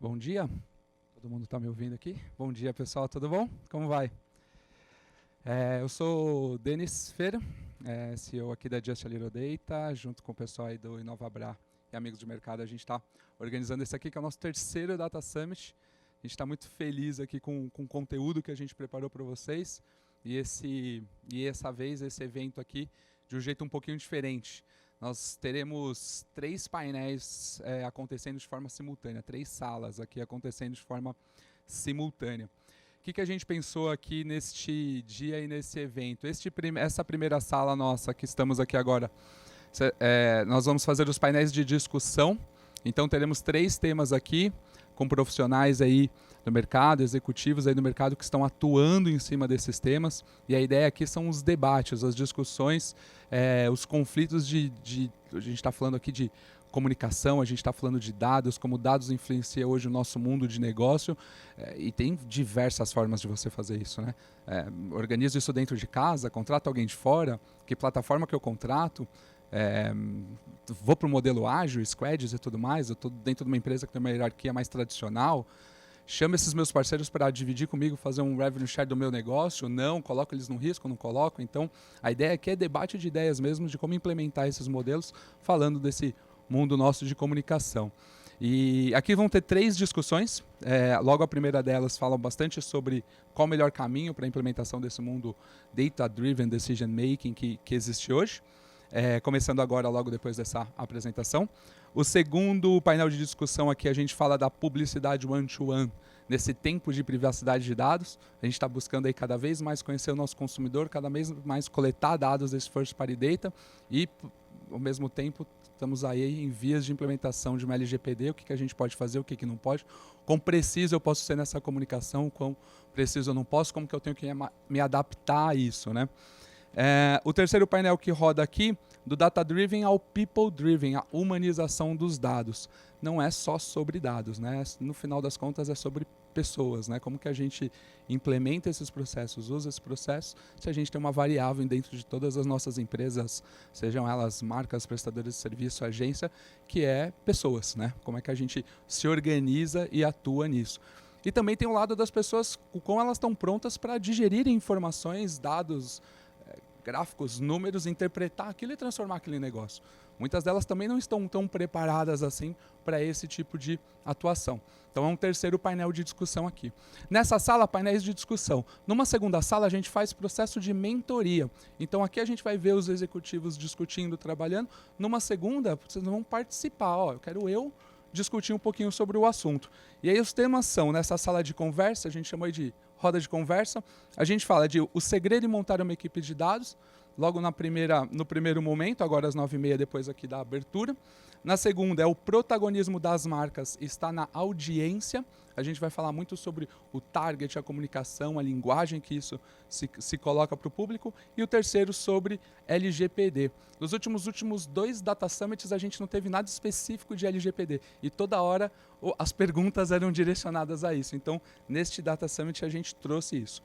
Bom dia, todo mundo está me ouvindo aqui? Bom dia, pessoal, tudo bom? Como vai? Eu sou o Denis Fer, CEO aqui da Just a Little Data, junto com o pessoal aí do InovaBrá e amigos de mercado. A gente está organizando esse aqui, que é o nosso terceiro Data Summit. A gente está muito feliz aqui com o conteúdo que a gente preparou para vocês e essa vez esse evento aqui de um jeito um pouquinho diferente. Nós teremos 3 painéis acontecendo de forma simultânea, 3 salas aqui acontecendo de forma simultânea. O que a gente pensou aqui neste dia e nesse evento? Essa primeira sala nossa, que estamos aqui agora, nós vamos fazer os painéis de discussão. Então teremos 3 temas aqui, com profissionais aí do mercado, executivos aí do mercado que estão atuando em cima desses temas. E a ideia aqui são os debates, as discussões, os conflitos a gente está falando aqui de comunicação, a gente está falando de dados, como dados influenciam hoje o nosso mundo de negócio, e tem diversas formas de você fazer isso, né? Organizo isso dentro de casa, contrato alguém de fora, que plataforma que eu contrato, vou para o modelo ágil, squads e tudo mais, eu estou dentro de uma empresa que tem uma hierarquia mais tradicional, chamo esses meus parceiros para dividir comigo, fazer um revenue share do meu negócio, não, coloco eles no risco, não coloco. Então, a ideia aqui é debate de ideias mesmo, de como implementar esses modelos, falando desse mundo nosso de comunicação. E aqui vão ter 3 discussões, logo a primeira delas fala bastante sobre qual o melhor caminho para a implementação desse mundo data-driven decision making que existe hoje. Começando agora, logo depois dessa apresentação. O segundo painel de discussão aqui, a gente fala da publicidade one-to-one, nesse tempo de privacidade de dados. A gente está buscando aí cada vez mais conhecer o nosso consumidor, cada vez mais coletar dados desse first party data e, ao mesmo tempo, estamos aí em vias de implementação de uma LGPD, o que a gente pode fazer, o que não pode, quão preciso eu posso ser nessa comunicação, quão preciso eu não posso, como que eu tenho que me adaptar a isso, né? O terceiro painel que roda aqui, do Data-Driven ao People-Driven, a humanização dos dados. Não é só sobre dados, né? No final das contas é sobre pessoas, né? Como que a gente implementa esses processos, usa esses processos, se a gente tem uma variável dentro de todas as nossas empresas, sejam elas marcas, prestadores de serviço, agência, que é pessoas, né? Como é que a gente se organiza e atua nisso. E também tem o lado das pessoas, como elas estão prontas para digerir informações, dados, gráficos, números, interpretar aquilo e transformar aquilo em negócio. Muitas delas também não estão tão preparadas assim para esse tipo de atuação. Então é um terceiro painel de discussão aqui. Nessa sala, painéis de discussão. Numa segunda sala, a gente faz processo de mentoria. Então aqui a gente vai ver os executivos discutindo, trabalhando. Numa segunda, vocês vão participar. Eu quero discutir um pouquinho sobre o assunto. E aí os temas são, nessa sala de conversa, a gente chamou de roda de conversa, a gente fala de o segredo de montar uma equipe de dados, logo no primeiro momento, agora às 9h30, depois aqui da abertura. Na segunda, o protagonismo das marcas está na audiência. A gente vai falar muito sobre o target, a comunicação, a linguagem que isso se coloca para o público. E o terceiro, sobre LGPD. Nos últimos 2 Data Summits, a gente não teve nada específico de LGPD. E toda hora as perguntas eram direcionadas a isso. Então, neste Data Summit, a gente trouxe isso.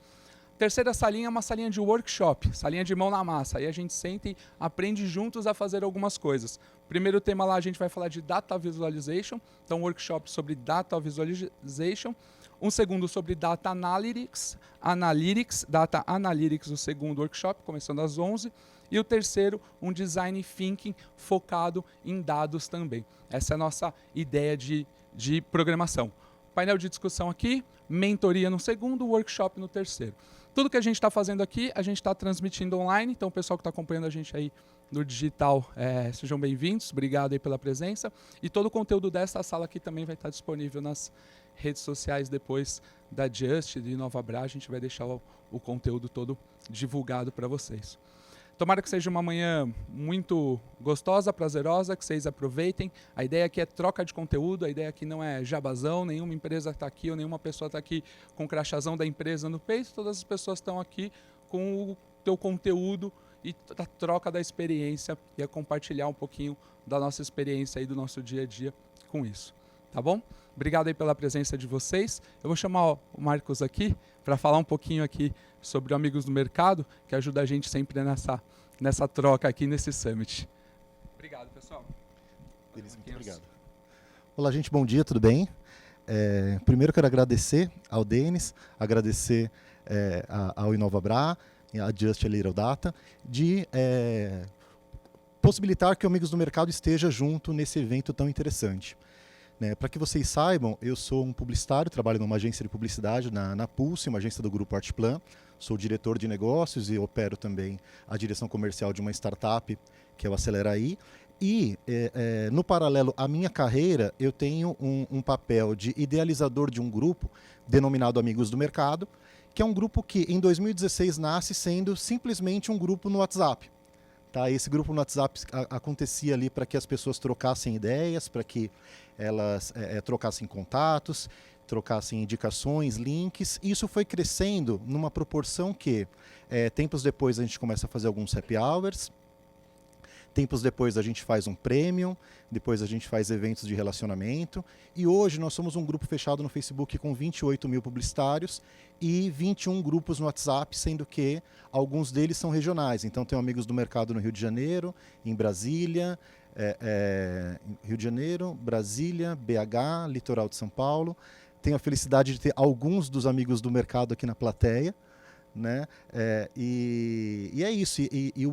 Terceira salinha é uma salinha de workshop, salinha de mão na massa. Aí a gente senta e aprende juntos a fazer algumas coisas. Primeiro tema lá a gente vai falar de Data Visualization, então workshop sobre Data Visualization. Um segundo sobre Data Analytics, Data Analytics, o segundo workshop, começando às 11h. E o terceiro, um Design Thinking focado em dados também. Essa é a nossa ideia de programação. Painel de discussão aqui, mentoria no segundo, workshop no terceiro. Tudo que a gente está fazendo aqui, a gente está transmitindo online, então o pessoal que está acompanhando a gente aí no digital, sejam bem-vindos, obrigado aí pela presença. E todo o conteúdo dessa sala aqui também vai estar disponível nas redes sociais depois da Just, de InovaBrá, a gente vai deixar o conteúdo todo divulgado para vocês. Tomara que seja uma manhã muito gostosa, prazerosa, que vocês aproveitem. A ideia aqui é troca de conteúdo, a ideia aqui não é jabazão, nenhuma empresa está aqui ou nenhuma pessoa está aqui com o crachazão da empresa no peito, todas as pessoas estão aqui com o teu conteúdo e a troca da experiência e a compartilhar um pouquinho da nossa experiência aí, do nosso dia a dia com isso. Tá bom? Obrigado aí pela presença de vocês. Eu vou chamar o Marcos aqui para falar um pouquinho aqui sobre o Amigos do Mercado, que ajuda a gente sempre nessa troca aqui nesse Summit. Obrigado, pessoal. Beleza, muito obrigado. Olá, gente, bom dia, tudo bem? primeiro quero agradecer ao Denis, agradecer ao InovaBrá, a Just a Little Data, de possibilitar que o Amigos do Mercado esteja junto nesse evento tão interessante. Para que vocês saibam, eu sou um publicitário, trabalho numa agência de publicidade, na Pulse, uma agência do Grupo Artplan. Sou diretor de negócios e opero também a direção comercial de uma startup, que é o Aceleraí. E, no paralelo à minha carreira, eu tenho um papel de idealizador de um grupo denominado Amigos do Mercado, que é um grupo que, em 2016, nasce sendo simplesmente um grupo no WhatsApp. Tá? Esse grupo no WhatsApp acontecia ali para que as pessoas trocassem ideias, para que elas trocassem contatos, trocassem indicações, links. Isso foi crescendo numa proporção que, tempos depois, a gente começa a fazer alguns happy hours, tempos depois a gente faz um premium, depois a gente faz eventos de relacionamento, e hoje nós somos um grupo fechado no Facebook com 28 mil publicitários e 21 grupos no WhatsApp, sendo que alguns deles são regionais. Então tem Amigos do Mercado no Rio de Janeiro, em Brasília, Rio de Janeiro, Brasília, BH, Litoral de São Paulo. Tenho a felicidade de ter alguns dos Amigos do Mercado aqui na plateia. Né? E é isso, e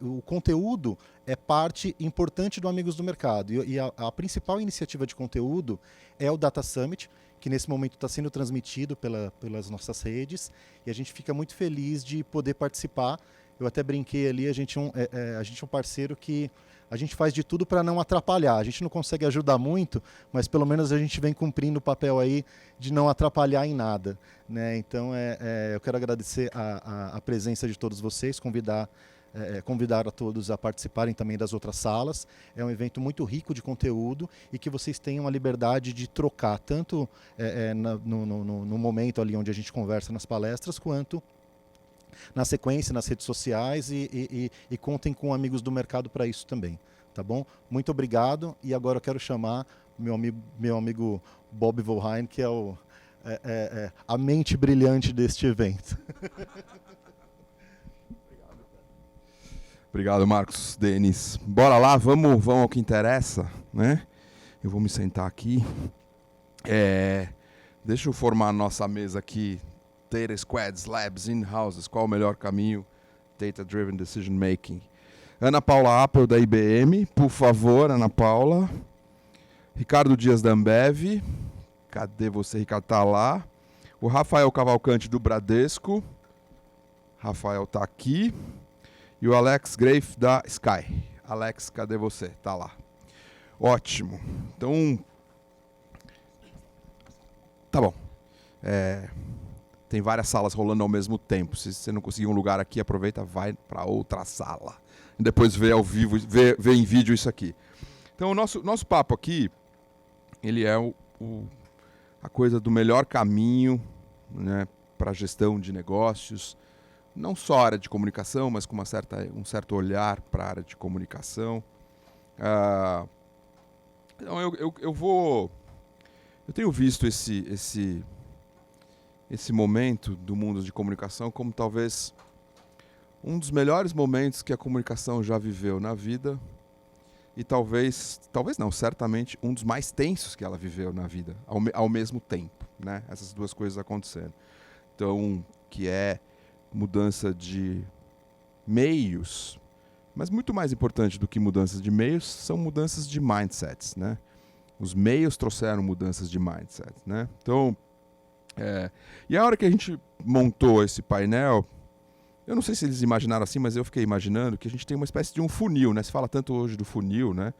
o conteúdo é parte importante do Amigos do Mercado, e a principal iniciativa de conteúdo é o Data Summit, que nesse momento está sendo transmitido pelas nossas redes, e a gente fica muito feliz de poder participar. Eu até brinquei ali, a gente é um parceiro que a gente faz de tudo para não atrapalhar. A gente não consegue ajudar muito, mas pelo menos a gente vem cumprindo o papel aí de não atrapalhar em nada. Né? Então, eu quero agradecer a presença de todos vocês, convidar a todos a participarem também das outras salas. É um evento muito rico de conteúdo e que vocês tenham a liberdade de trocar, tanto no momento ali onde a gente conversa nas palestras, quanto na sequência, nas redes sociais, e contem com Amigos do Mercado para isso também, tá bom? Muito obrigado, e agora eu quero chamar meu amigo Bob Volheim, que é a mente brilhante deste evento. Obrigado, Marcos, Denis. Bora lá, vamos ao que interessa, né? Eu vou me sentar aqui. Deixa eu formar a nossa mesa aqui. Data Squads, Labs, In-Houses, qual o melhor caminho? Data Driven Decision Making. Ana Paula Appel, da IBM, por favor, Ana Paula. Ricardo Dias, da Ambev. Cadê você, Ricardo? Tá lá. O Rafael Cavalcante, do Bradesco. Rafael tá aqui. E o Alex Grafe, da Sky. Alex, cadê você? Tá lá. Ótimo. Então, tá bom. Tem várias salas rolando ao mesmo tempo. Se você não conseguir um lugar aqui, aproveita, vai para outra sala. E depois vê ao vivo, vê em vídeo isso aqui. Então, o nosso papo aqui, ele é a coisa do melhor caminho, né, para a gestão de negócios. Não só a área de comunicação, mas com um certo olhar para a área de comunicação. Então, eu tenho visto esse momento do mundo de comunicação como talvez um dos melhores momentos que a comunicação já viveu na vida, e talvez não, certamente um dos mais tensos que ela viveu na vida, ao mesmo tempo, né? Essas duas coisas acontecendo. Então, que é mudança de meios, mas muito mais importante do que mudanças de meios são mudanças de mindsets, né? Os meios trouxeram mudanças de mindset, né? Então, e a hora que a gente montou esse painel, eu não sei se eles imaginaram assim, mas eu fiquei imaginando que a gente tem uma espécie de um funil, né? Se fala tanto hoje do funil, né?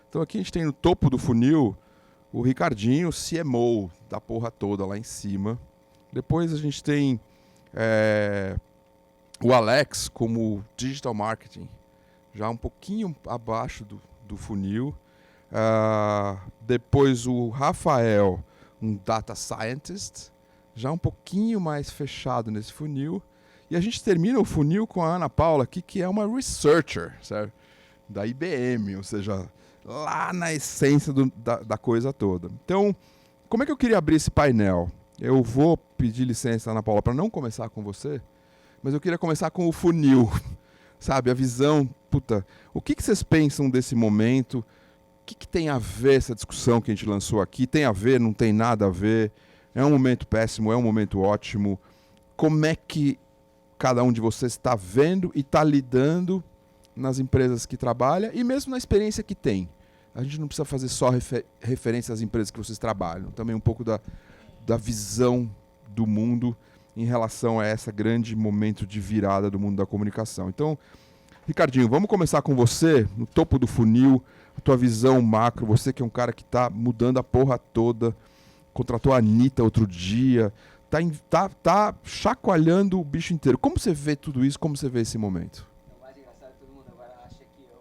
Então aqui a gente tem no topo do funil o Ricardinho, CMO da porra toda lá em cima. Depois a gente tem o Alex como Digital Marketing, já um pouquinho abaixo do funil. Depois o Rafael, um Data Scientist, já um pouquinho mais fechado nesse funil. E a gente termina o funil com a Ana Paula aqui, que é uma researcher, sabe? Da IBM, ou seja, lá na essência da coisa toda. Então, como é que eu queria abrir esse painel? Eu vou pedir licença, Ana Paula, para não começar com você, mas eu queria começar com o funil, sabe? A visão, o que vocês pensam desse momento? que tem a ver essa discussão que a gente lançou aqui? Tem a ver, não tem nada a ver? É um momento péssimo, é um momento ótimo? Como é que cada um de vocês está vendo e está lidando nas empresas que trabalha e mesmo na experiência que tem? A gente não precisa fazer só referência às empresas que vocês trabalham, também um pouco da visão do mundo em relação a esse grande momento de virada do mundo da comunicação. Então, Ricardinho, vamos começar com você, no topo do funil, a tua visão macro, você que é um cara que está mudando a porra toda, contratou a Anitta outro dia, tá chacoalhando o bicho inteiro. Como você vê tudo isso, como você vê esse momento? O mais engraçado, todo mundo agora acha que eu...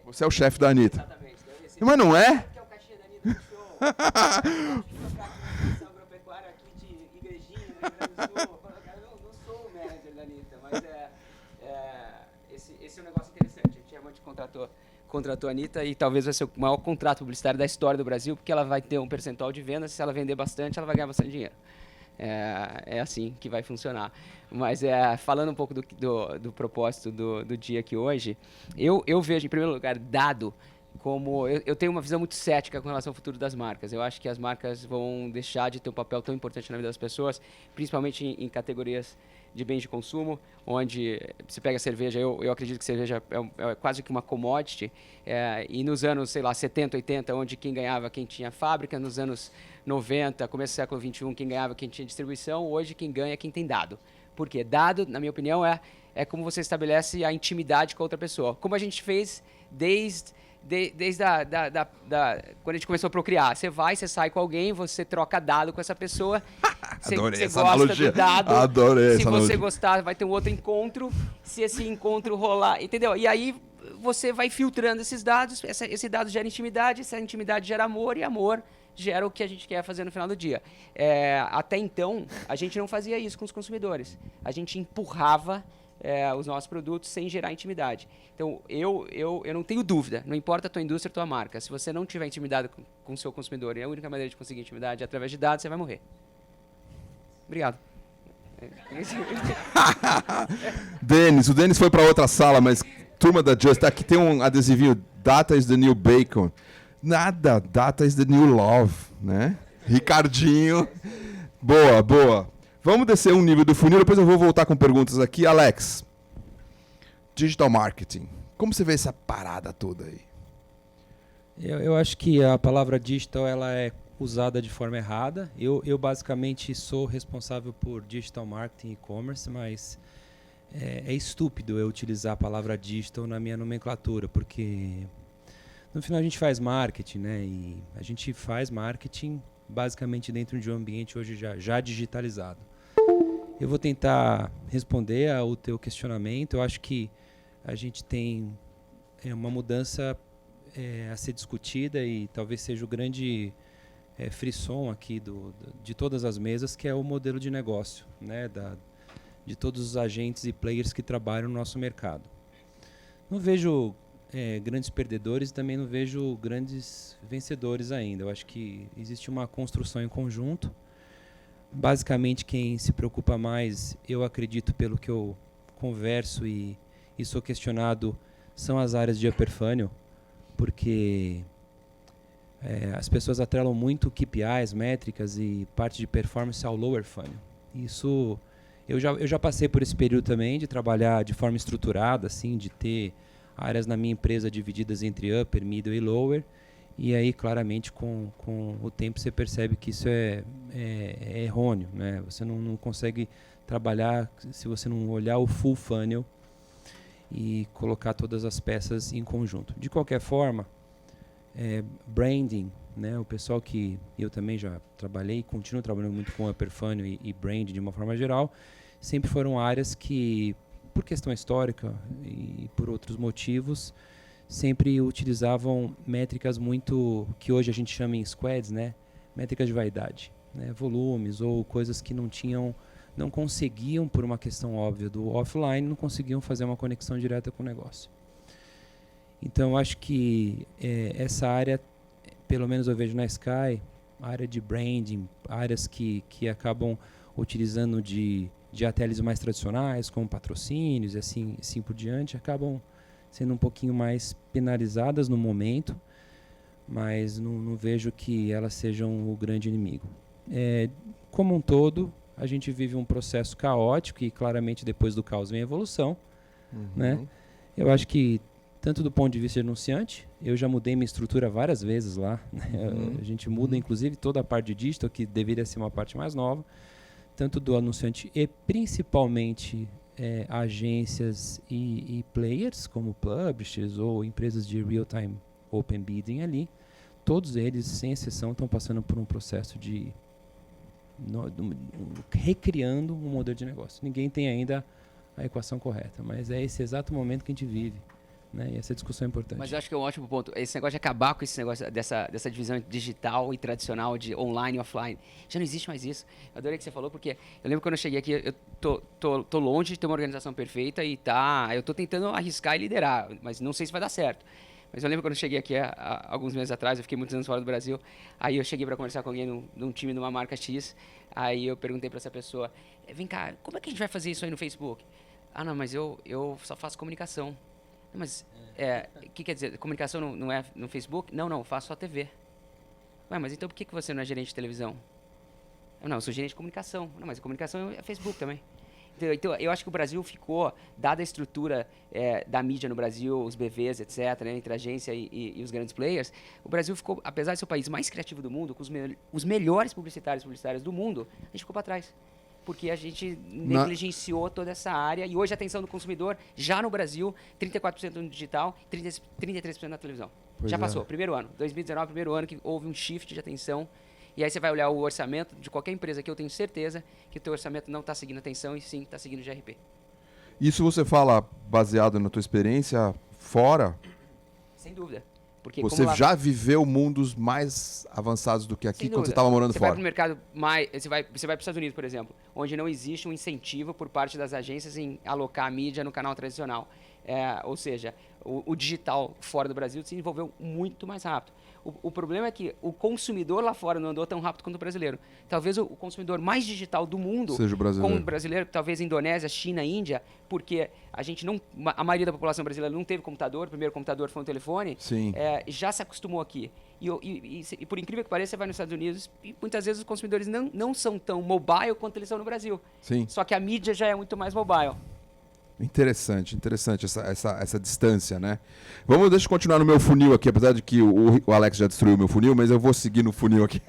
Você é o chefe da Anitta. Exatamente. Mas não é? Que é o cachê da Anitta no show. Eu agropecuária aqui de Igrejinha, no Rio Grande do Sul. Eu não sou o manager da Anitta, mas esse é um negócio interessante. A Tiamat contratou a Anitta e talvez vai ser o maior contrato publicitário da história do Brasil, porque ela vai ter um percentual de vendas, se ela vender bastante, ela vai ganhar bastante dinheiro. É assim que vai funcionar. Mas falando um pouco do propósito do dia aqui hoje, eu vejo, em primeiro lugar, dado como... Eu tenho uma visão muito cética com relação ao futuro das marcas. Eu acho que as marcas vão deixar de ter um papel tão importante na vida das pessoas, principalmente em categorias de bens de consumo, onde você pega a cerveja, eu acredito que cerveja é quase que uma commodity, e nos anos, sei lá, 70, 80, onde quem ganhava, quem tinha fábrica, nos anos 90, começo do século 21, quem ganhava, quem tinha distribuição, hoje quem ganha é quem tem dado. Por quê? Dado, na minha opinião, é como você estabelece a intimidade com a outra pessoa. Como a gente fez desde quando a gente começou a procriar. Você vai, você sai com alguém, você troca dado com essa pessoa. Adorei você essa gosta analogia. do dado. Adorei essa Se analogia. você gostar, vai ter um outro encontro. Se esse encontro rolar, entendeu? E aí você vai filtrando esses dados. Esse dado gera intimidade, essa intimidade gera amor, e amor gera o que a gente quer fazer no final do dia. Até então, a gente não fazia isso com os consumidores. A gente empurrava os nossos produtos sem gerar intimidade. Então, eu não tenho dúvida, não importa a tua indústria, a tua marca, se você não tiver intimidade com o seu consumidor, e a única maneira de conseguir intimidade é através de dados, você vai morrer. Obrigado. O Denis foi para outra sala, mas turma da Just, aqui tem um adesivinho, Data is the new bacon. Nada, Data is the new love, né? Ricardinho. Boa. Vamos descer um nível do funil, depois eu vou voltar com perguntas aqui. Alex, digital marketing, como você vê essa parada toda aí? Eu acho que a palavra digital ela é usada de forma errada. Eu basicamente sou responsável por digital marketing e e-commerce, mas é estúpido eu utilizar a palavra digital na minha nomenclatura, porque no final a gente faz marketing, né? E a gente faz marketing basicamente dentro de um ambiente hoje já digitalizado. Eu vou tentar responder ao teu questionamento. Eu acho que a gente tem uma mudança a ser discutida e talvez seja o grande frisson aqui de todas as mesas, que é o modelo de negócio, né, de todos os agentes e players que trabalham no nosso mercado. Não vejo grandes perdedores e também não vejo grandes vencedores ainda. Eu acho que existe uma construção em conjunto. Basicamente, quem se preocupa mais, eu acredito, pelo que eu converso e sou questionado, são as áreas de upper funnel, porque as pessoas atrelam muito KPIs, métricas e parte de performance ao lower funnel. Isso, eu já passei por esse período também de trabalhar de forma estruturada, assim, de ter áreas na minha empresa divididas entre upper, middle e lower. E aí, claramente, com o tempo, você percebe que isso é errôneo, né? Você não consegue trabalhar se você não olhar o full funnel e colocar todas as peças em conjunto. De qualquer forma, branding, né? O pessoal que eu também já trabalhei e continuo trabalhando muito com upper funnel e branding de uma forma geral, sempre foram áreas que, por questão histórica e por outros motivos, sempre utilizavam métricas muito, que hoje a gente chama em squads, né? Métricas de vaidade, né? Volumes ou coisas que não conseguiam, por uma questão óbvia do offline, não conseguiam fazer uma conexão direta com o negócio. Então, acho que essa área, pelo menos eu vejo na Sky, a área de branding, áreas que acabam utilizando de ATLs mais tradicionais, como patrocínios e assim por diante, acabam sendo um pouquinho mais penalizadas no momento, mas não vejo que elas sejam o grande inimigo. Como um todo, a gente vive um processo caótico e claramente depois do caos vem a evolução, né? Eu acho que tanto do ponto de vista de anunciante, eu já mudei minha estrutura várias vezes lá, né? A gente muda inclusive toda a parte de digital, que deveria ser uma parte mais nova, tanto do anunciante e principalmente agências e players, como publishers ou empresas de real-time open bidding ali, todos eles, sem exceção, estão passando por um processo de recriando um modelo de negócio. Ninguém tem ainda a equação correta, mas é esse exato momento que a gente vive, né? E essa discussão é importante. Mas eu acho que é um ótimo ponto. Esse negócio de acabar com esse negócio dessa divisão digital e tradicional de online e offline. Já não existe mais isso. Eu adorei que você falou, porque eu lembro quando eu cheguei aqui, eu tô longe de ter uma organização perfeita e eu tô tentando arriscar e liderar, mas não sei se vai dar certo. Mas eu lembro quando eu cheguei aqui há alguns meses atrás, eu fiquei muitos anos fora do Brasil, aí eu cheguei para conversar com alguém num time de uma marca X, aí eu perguntei para essa pessoa, vem cá, como é que a gente vai fazer isso aí no Facebook? Ah, não, mas eu só faço comunicação. Mas o que quer dizer? Comunicação não é no Facebook? Não, eu faço só TV. Ué, mas então por que você não é gerente de televisão? Não, eu sou gerente de comunicação. Não, mas a comunicação é Facebook também. Então, eu acho que o Brasil ficou, dada a estrutura da mídia no Brasil, os BVs, etc., né, entre a agência e os grandes players, o Brasil ficou, apesar de ser o país mais criativo do mundo, com os melhores publicitários do mundo, a gente ficou para trás. Porque a gente negligenciou toda essa área e hoje a atenção do consumidor, já no Brasil, 34% no digital, 33% na televisão. Já passou, primeiro ano. 2019, primeiro ano que houve um shift de atenção. E aí você vai olhar o orçamento de qualquer empresa que eu tenho certeza que o teu orçamento não está seguindo atenção e sim está seguindo GRP. Isso você fala baseado na tua experiência fora? Sem dúvida. Porque você já viveu mundos mais avançados do que aqui quando você estava morando fora? Você vai para o mercado você vai para os Estados Unidos, por exemplo, onde não existe um incentivo por parte das agências em alocar a mídia no canal tradicional. Ou seja, o digital fora do Brasil se desenvolveu muito mais rápido. O problema é que o consumidor lá fora não andou tão rápido quanto o brasileiro. Talvez o consumidor mais digital do mundo, seja o brasileiro. como o brasileiro, talvez Indonésia, China, Índia, porque a maioria da população brasileira não teve computador, o primeiro computador foi um telefone, já se acostumou aqui. E por incrível que pareça, você vai nos Estados Unidos e muitas vezes os consumidores não são tão mobile quanto eles são no Brasil. Sim. Só que a mídia já é muito mais mobile. Interessante essa distância, né? Deixa eu continuar no meu funil aqui, apesar de que o Alex já destruiu o meu funil, mas eu vou seguir no funil aqui.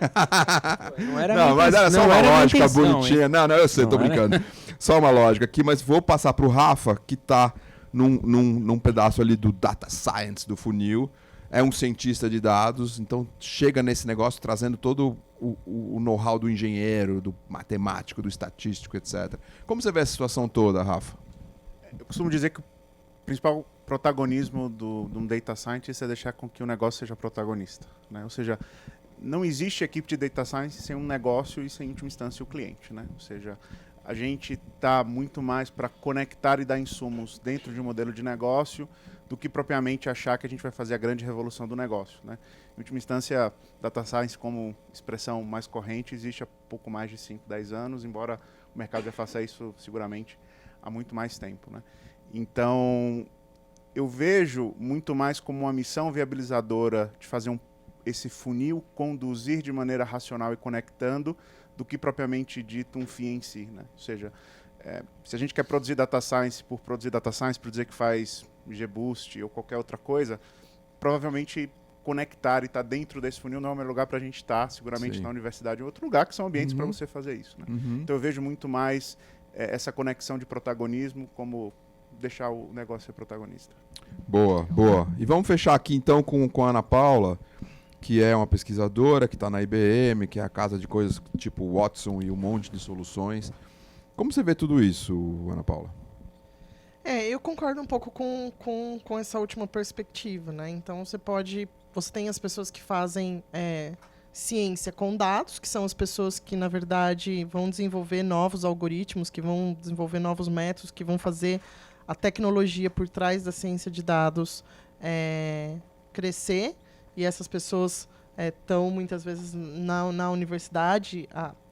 Mas era só uma lógica bonitinha. Não, eu sei, tô brincando. Só uma lógica aqui, mas vou passar pro Rafa, que tá num pedaço ali do data science do funil. É um cientista de dados, então chega nesse negócio trazendo todo o know-how do engenheiro, do matemático, do estatístico, etc. Como você vê essa situação toda, Rafa? Eu costumo dizer que o principal protagonismo de um data scientist é deixar com que o negócio seja protagonista, né? Ou seja, não existe equipe de data science sem um negócio e sem, em última instância, o cliente, né? Ou seja, a gente está muito mais para conectar e dar insumos dentro de um modelo de negócio do que propriamente achar que a gente vai fazer a grande revolução do negócio, né? Em última instância, data science como expressão mais corrente existe há pouco mais de 5, 10 anos, embora o mercado já faça isso seguramente há muito mais tempo, né? Então, eu vejo muito mais como uma missão viabilizadora de fazer esse funil conduzir de maneira racional e conectando do que propriamente dito um fim em si, né? Ou seja, se a gente quer produzir data science por dizer que faz GBoost ou qualquer outra coisa, provavelmente conectar e estar dentro desse funil não é o melhor lugar para a gente estar, seguramente na universidade ou outro lugar que são ambientes para você fazer isso, né? Então eu vejo muito mais essa conexão de protagonismo como deixar o negócio ser protagonista. Boa. E vamos fechar aqui então com a Ana Paula, que é uma pesquisadora, que está na IBM, que é a casa de coisas tipo Watson e um monte de soluções. Como você vê tudo isso, Ana Paula? Eu concordo um pouco com essa última perspectiva, né? Então você tem as pessoas que fazem ciência com dados, que são as pessoas que, na verdade, vão desenvolver novos algoritmos, que vão desenvolver novos métodos, que vão fazer a tecnologia por trás da ciência de dados crescer. E essas pessoas estão, muitas vezes, na universidade.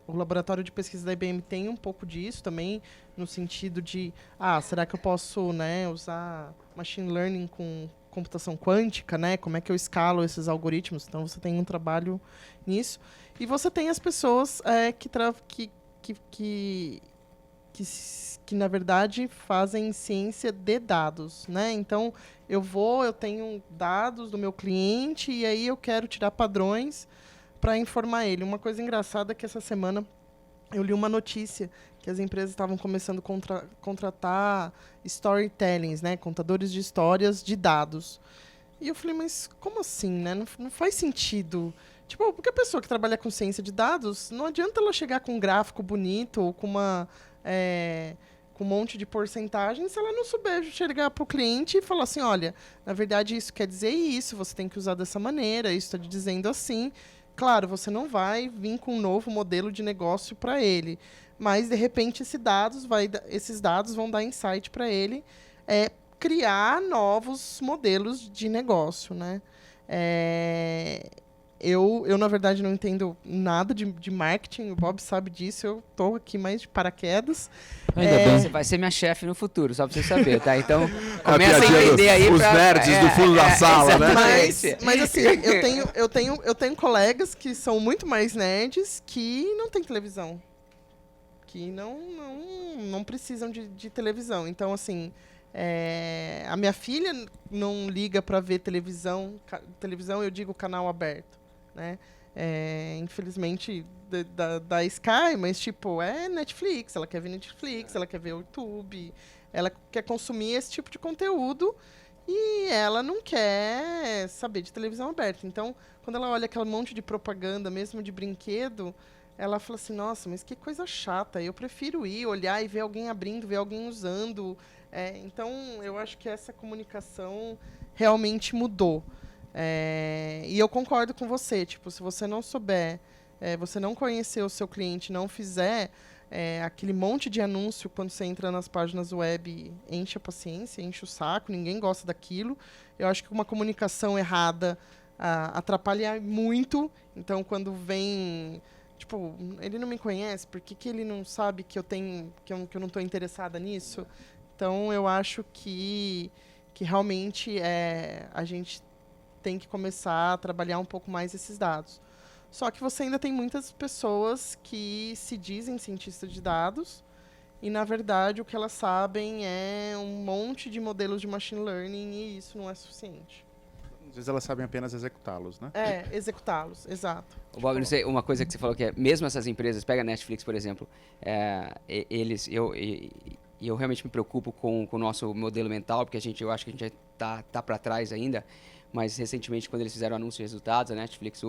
O laboratório de pesquisa da IBM tem um pouco disso também, no sentido de, será que eu posso, né, usar machine learning computação quântica, né? Como é que eu escalo esses algoritmos? Então você tem um trabalho nisso. E você tem as pessoas que na verdade fazem ciência de dados, né? Então eu tenho dados do meu cliente e aí eu quero tirar padrões para informar ele. Uma coisa engraçada é que essa semana eu li uma notícia que as empresas estavam começando a contratar storytellings, né? Contadores de histórias de dados. E eu falei, mas como assim, né? Não faz sentido. Tipo, porque a pessoa que trabalha com ciência de dados, não adianta ela chegar com um gráfico bonito ou com com um monte de porcentagem se ela não souber chegar para o cliente e falar assim, olha, na verdade isso quer dizer isso, você tem que usar dessa maneira, isso está dizendo assim. Claro, você não vai vir com um novo modelo de negócio para ele, mas, de repente, esses dados vão dar insight para ele criar novos modelos de negócio, né? Eu, na verdade, não entendo nada de marketing, o Bob sabe disso, eu estou aqui mais de paraquedas. Ainda bem. Você vai ser minha chefe no futuro, só pra você saber, tá? Então, começa a entender aí os nerds do fundo da sala, né? Mas assim, eu tenho colegas que são muito mais nerds que não têm televisão. Que não precisam de televisão. Então, assim, a minha filha não liga para ver televisão. Televisão, eu digo canal aberto, né? Infelizmente, da Sky, mas, tipo, é Netflix. Ela quer ver Netflix, ela quer ver YouTube. Ela quer consumir esse tipo de conteúdo e ela não quer saber de televisão aberta. Então, quando ela olha aquele monte de propaganda, mesmo de brinquedo, ela fala assim, nossa, mas que coisa chata. Eu prefiro ir, olhar e ver alguém abrindo, ver alguém usando. Então, eu acho que essa comunicação realmente mudou. E eu concordo com você. Tipo, se você não souber, você não conhecer o seu cliente, não fizer aquele monte de anúncio quando você entra nas páginas web, enche a paciência, enche o saco, ninguém gosta daquilo. Eu acho que uma comunicação errada atrapalha muito. Então, quando vem... Tipo, ele não me conhece, por que ele não sabe que eu não estou interessada nisso? Então, eu acho que realmente a gente tem que começar a trabalhar um pouco mais esses dados. Só que você ainda tem muitas pessoas que se dizem cientistas de dados e, na verdade, o que elas sabem é um monte de modelos de machine learning e isso não é suficiente. Às vezes elas sabem apenas executá-los, né? Executá-los, exato. Bob, não sei, uma coisa que você falou que mesmo essas empresas, pega a Netflix, por exemplo, eu realmente me preocupo com o nosso modelo mental, porque eu acho que a gente tá para trás ainda, mas recentemente, quando eles fizeram o anúncio de resultados, a Netflix,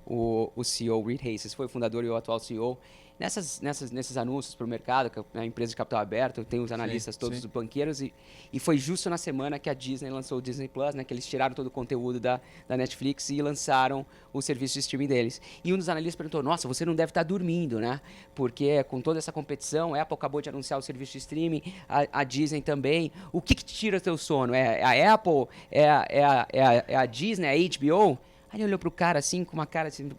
o CEO, Reed Hastings, foi o fundador e o atual CEO, nesses anúncios para o mercado, que é uma empresa de capital aberto, tem os analistas todos os banqueiros, e foi justo na semana que a Disney lançou o Disney Plus, né, que eles tiraram todo o conteúdo da Netflix e lançaram o serviço de streaming deles. E um dos analistas perguntou, nossa, você não deve estar dormindo, né? Porque com toda essa competição, a Apple acabou de anunciar o serviço de streaming, a Disney também. O que tira o teu sono? É a Apple? É a Disney? É a HBO? Aí ele olhou pro cara assim, com uma cara assim,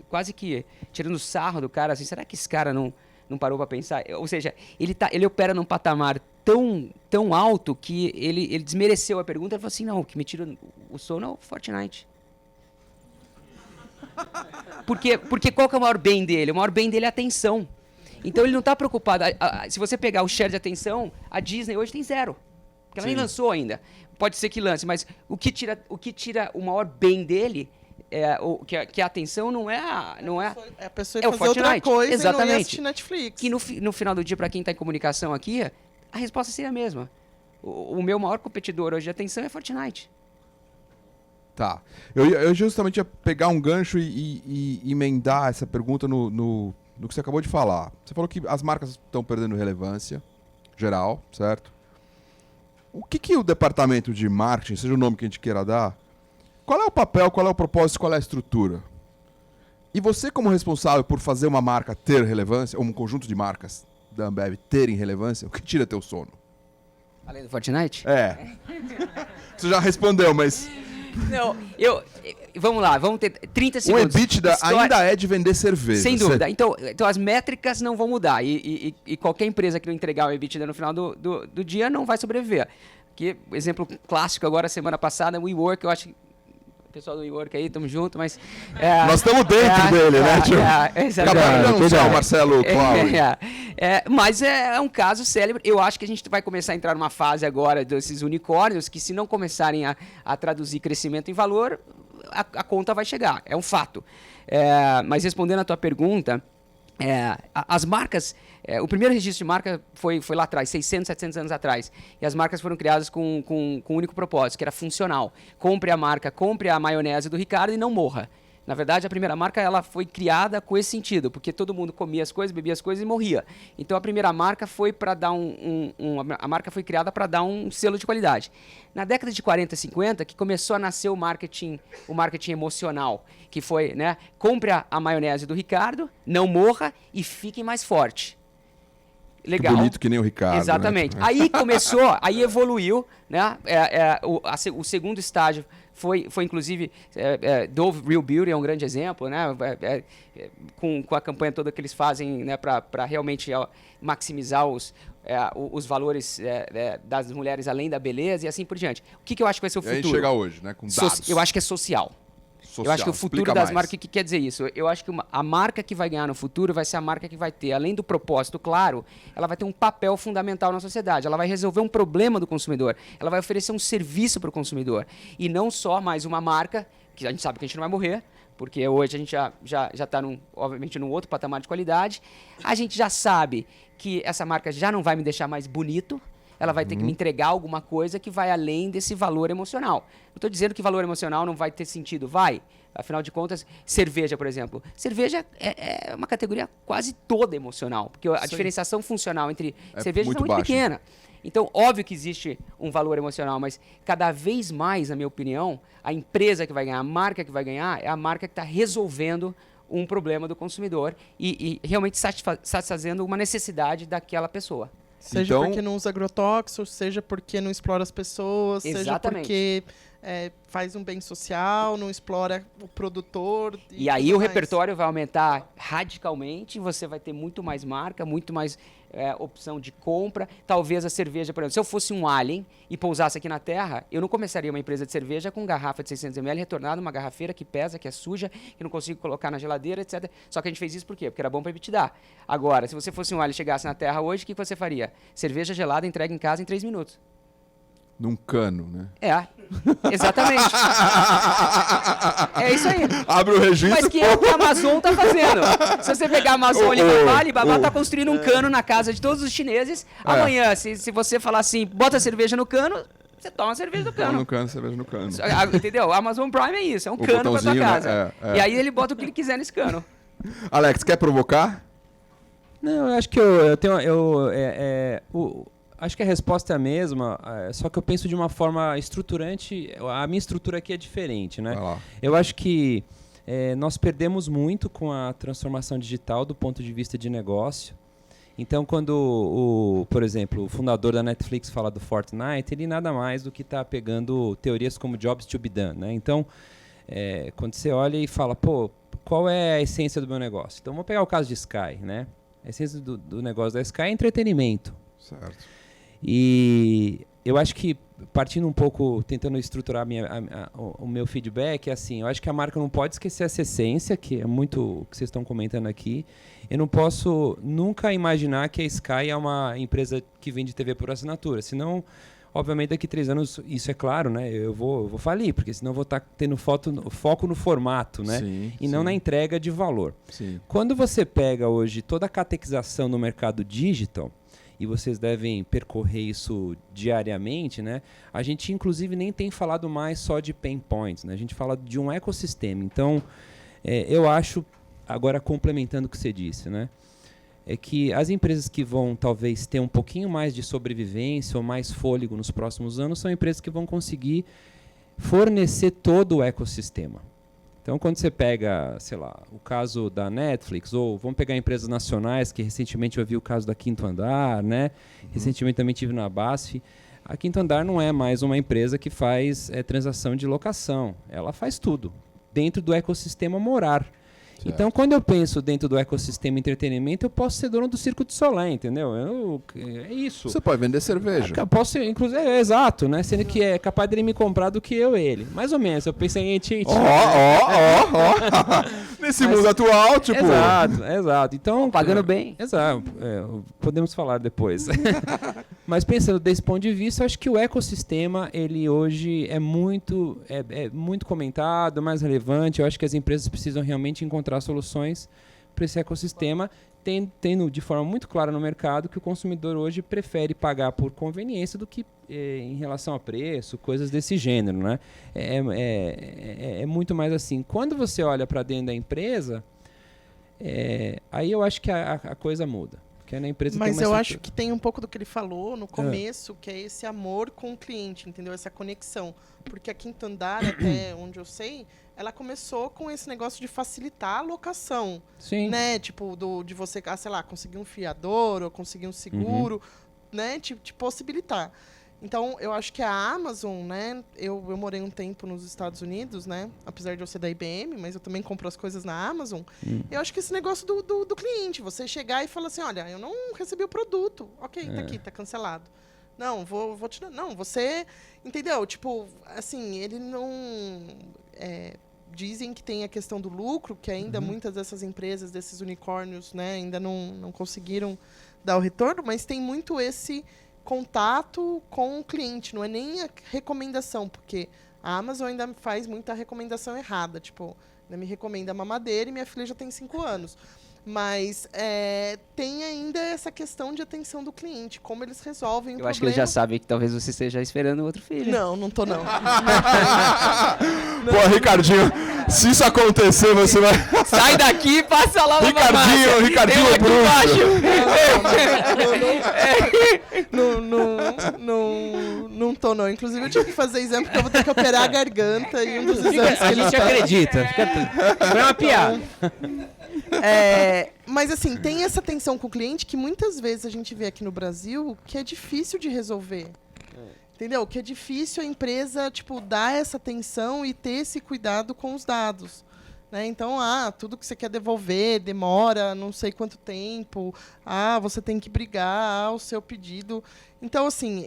quase que tirando sarro do cara, assim, será que esse cara não parou para pensar? Ou seja, ele opera num patamar tão alto que ele desmereceu a pergunta e falou assim, não, o que me tira o sono é o Fortnite. Porque qual que é o maior bem dele? O maior bem dele é a atenção. Então ele não está preocupado. Se você pegar o share de atenção, a Disney hoje tem 0. Porque ela nem lançou ainda. Pode ser que lance, mas o que tira o maior bem dele, que a atenção não é a pessoa é o fazer outra Fortnite. coisa Exatamente. E não ia assistir Netflix. Que no final do dia, para quem está em comunicação aqui, a resposta seria a mesma. O meu maior competidor hoje de atenção é Fortnite. Tá. Eu justamente ia pegar um gancho e emendar essa pergunta no que você acabou de falar. Você falou que as marcas estão perdendo relevância geral, certo? O que o departamento de marketing, seja o nome que a gente queira dar, qual é o papel, qual é o propósito, qual é a estrutura? E você, como responsável por fazer uma marca ter relevância, ou um conjunto de marcas da Ambev terem relevância, o que tira teu sono? Além do Fortnite? Você já respondeu, mas... Não, vamos lá, vamos ter 30 segundos. O EBITDA ainda é de vender cerveja. Sem dúvida. Então as métricas não vão mudar. E qualquer empresa que não entregar o EBITDA no final do dia não vai sobreviver. Que exemplo clássico agora, semana passada, WeWork, eu acho que o pessoal do WeWork aí, estamos juntos, mas... Nós estamos dentro dele, né, tio? Acabamos de anunciar o Marcelo Cloud. Mas é um caso célebre. Eu acho que a gente vai começar a entrar numa fase agora desses unicórnios que, se não começarem a traduzir crescimento em valor, a conta vai chegar. É um fato. Mas respondendo a tua pergunta, as marcas... o primeiro registro de marca foi lá atrás, 600, 700 anos atrás. E as marcas foram criadas com um único propósito, que era funcional. Compre a marca, compre a maionese do Ricardo e não morra. Na verdade, a primeira marca ela foi criada com esse sentido, porque todo mundo comia as coisas, bebia as coisas e morria. Então, a primeira marca foi para dar a marca foi criada para dar um selo de qualidade. Na década de 40 e 50, que começou a nascer o marketing emocional, que foi, né, compre a maionese do Ricardo, não morra e fique mais forte. Legal. Bonito que nem o Ricardo. Exatamente. Né? Aí começou, aí evoluiu, né? O segundo estágio foi inclusive, Dove Real Beauty é um grande exemplo, né? Com a campanha toda que eles fazem, né, para realmente maximizar os valores das mulheres além da beleza e assim por diante. O que eu acho que vai ser o futuro? E aí chega hoje, né? Com dados. Eu acho que é social. Eu acho que o futuro das marcas, o que quer dizer isso? Eu acho que a marca que vai ganhar no futuro vai ser a marca que vai ter, além do propósito claro, ela vai ter um papel fundamental na sociedade. Ela vai resolver um problema do consumidor. Ela vai oferecer um serviço para o consumidor. E não só mais uma marca, que a gente sabe que a gente não vai morrer, porque hoje a gente já está, obviamente, num outro patamar de qualidade. A gente já sabe que essa marca já não vai me deixar mais bonito, ela vai ter que me entregar alguma coisa que vai além desse valor emocional. Não estou dizendo que valor emocional não vai ter sentido, vai. Afinal de contas, cerveja, por exemplo. Cerveja é uma categoria quase toda emocional, porque a diferenciação funcional entre cervejas é muito pequena. Então, óbvio que existe um valor emocional, mas cada vez mais, na minha opinião, a empresa que vai ganhar, a marca que vai ganhar, é a marca que está resolvendo um problema do consumidor e realmente satisfazendo uma necessidade daquela pessoa. Seja porque não usa agrotóxicos, seja porque não explora as pessoas, Exatamente. seja porque faz um bem social, não explora o produtor. E aí o repertório vai aumentar radicalmente, você vai ter muito mais marca, muito mais opção de compra. Talvez a cerveja, por exemplo, se eu fosse um alien e pousasse aqui na Terra, eu não começaria uma empresa de cerveja com garrafa de 600 ml retornada, uma garrafeira que pesa, que é suja, que não consigo colocar na geladeira, etc. Só que a gente fez isso por quê? Porque era bom para EBITDA. Agora, se você fosse um alien e chegasse na Terra hoje, o que você faria? Cerveja gelada entregue em casa em 3 minutos. Num cano, né? Exatamente. É isso aí. Abre o registro. Mas que é o que a Amazon tá fazendo. Se você pegar a Amazônia e Alibaba tá construindo um cano na casa de todos os chineses. Amanhã, se você falar assim, bota a cerveja no cano, você toma a cerveja no cano. Toma no cano, cerveja no cano. Entendeu? A Amazon Prime é isso, é um cano pra tua casa. Né? E aí ele bota o que ele quiser nesse cano. Alex, quer provocar? Não, eu acho que eu tenho... Acho que a resposta é a mesma, só que eu penso de uma forma estruturante. A minha estrutura aqui é diferente, né? Eu acho que nós perdemos muito com a transformação digital do ponto de vista de negócio. Então, quando, por exemplo, o fundador da Netflix fala do Fortnite, ele nada mais do que está pegando teorias como Jobs to be done, né? Então, quando você olha e fala, pô, qual é a essência do meu negócio? Então, vamos pegar o caso de Sky, né? A essência do negócio da Sky é entretenimento. Certo. E eu acho que, partindo um pouco, tentando estruturar o meu feedback, é assim, eu acho que a marca não pode esquecer essa essência, que é muito o que vocês estão comentando aqui. Eu não posso nunca imaginar que a Sky é uma empresa que vende TV por assinatura, senão, obviamente, daqui a 3 anos, isso é claro, né? Eu vou falir, porque senão eu vou estar tendo foco no formato, né? Sim, e não na entrega de valor. Sim. Quando você pega hoje toda a catequização no mercado digital, e vocês devem percorrer isso diariamente, né? A gente, inclusive, nem tem falado mais só de pain points, né? A gente fala de um ecossistema. Então, eu acho, agora complementando o que você disse, né? É que as empresas que vão, talvez, ter um pouquinho mais de sobrevivência ou mais fôlego nos próximos anos são empresas que vão conseguir fornecer todo o ecossistema. Então, quando você pega, sei lá, o caso da Netflix, ou vamos pegar empresas nacionais, que recentemente eu vi o caso da Quinto Andar, né? Recentemente também tive na BASF. A Quinto Andar não é mais uma empresa que faz transação de locação. Ela faz tudo, dentro do ecossistema morar. Então, quando eu penso dentro do ecossistema entretenimento, eu posso ser dono do Circo de Solé, entendeu? É isso. Você pode vender cerveja. Eu posso, inclusive, exato, né? Sendo que é capaz dele me comprar do que eu ele. Mais ou menos, eu pensei em Nesse mundo atual, tipo... Exato. Então, Pagando bem. Exato. Podemos falar depois. Mas pensando desse ponto de vista, eu acho que o ecossistema, ele hoje é muito comentado, mais relevante. Eu acho que as empresas precisam realmente encontrar soluções para esse ecossistema, tendo de forma muito clara no mercado que o consumidor hoje prefere pagar por conveniência do que em relação a preço, coisas desse gênero, né? É muito mais assim. Quando você olha para dentro da empresa, aí eu acho que a coisa muda. Porque na empresa Mas tem eu uma acho que tem um pouco do que ele falou no começo, que é esse amor com o cliente, entendeu? Essa conexão. Porque a Quinto Andar, até onde eu sei, ela começou com esse negócio de facilitar a locação. Sim. Né? Tipo, de você, sei lá, conseguir um fiador ou conseguir um seguro, né? Te possibilitar. Então, eu acho que a Amazon, né? Eu morei um tempo nos Estados Unidos, né? Apesar de eu ser da IBM, mas eu também compro as coisas na Amazon. Eu acho que esse negócio do cliente, você chegar e falar assim, olha, eu não recebi o produto. Ok, tá aqui, tá cancelado. Não, vou te dar. Não, você... Entendeu? Tipo, assim, ele não... dizem que tem a questão do lucro, que ainda muitas dessas empresas, desses unicórnios, né? Ainda não conseguiram dar o retorno, mas tem muito esse contato com o cliente, não é nem a recomendação, porque a Amazon ainda faz muita recomendação errada, tipo, ainda me recomenda mamadeira e minha filha já tem 5 anos. Mas tem ainda essa questão de atenção do cliente, como eles resolvem o problema. Eu acho que eles já sabem que talvez você esteja esperando outro filho. Não tô não. Pô, Ricardinho, se isso acontecer, você vai... Sai daqui e passa lá na Ricardinho aqui Bruno. embaixo. Não tô não. Inclusive eu tive que fazer exame porque eu vou ter que operar a garganta e um dos exames que A eles gente acredita. Foi uma piada. Mas assim, tem essa tensão com o cliente que muitas vezes a gente vê aqui no Brasil que é difícil de resolver. Entendeu? Que é difícil a empresa, tipo, dar essa atenção e ter esse cuidado com os dados. Né? Então, tudo que você quer devolver demora não sei quanto tempo. Você tem que brigar, o seu pedido. Então, assim,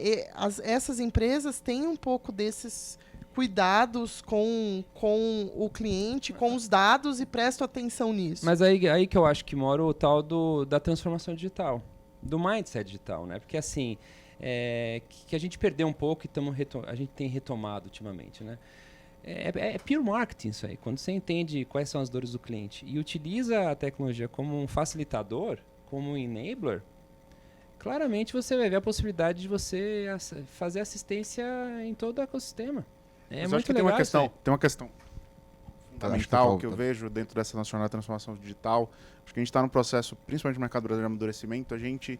essas empresas têm um pouco desses cuidados com o cliente, com os dados e prestam atenção nisso. Mas aí que eu acho que mora o tal da transformação digital, do mindset digital, né? Porque assim, que a gente perdeu um pouco e a gente tem retomado ultimamente, né? É pure marketing isso aí. Quando você entende quais são as dores do cliente e utiliza a tecnologia como um facilitador, como um enabler, claramente você vai ver a possibilidade de você fazer assistência em todo o ecossistema. Mas muito acho que legal tem uma questão fundamental que eu tá. vejo dentro dessa nacional transformação digital. Acho que a gente está no processo, principalmente no mercado brasileiro de amadurecimento, a gente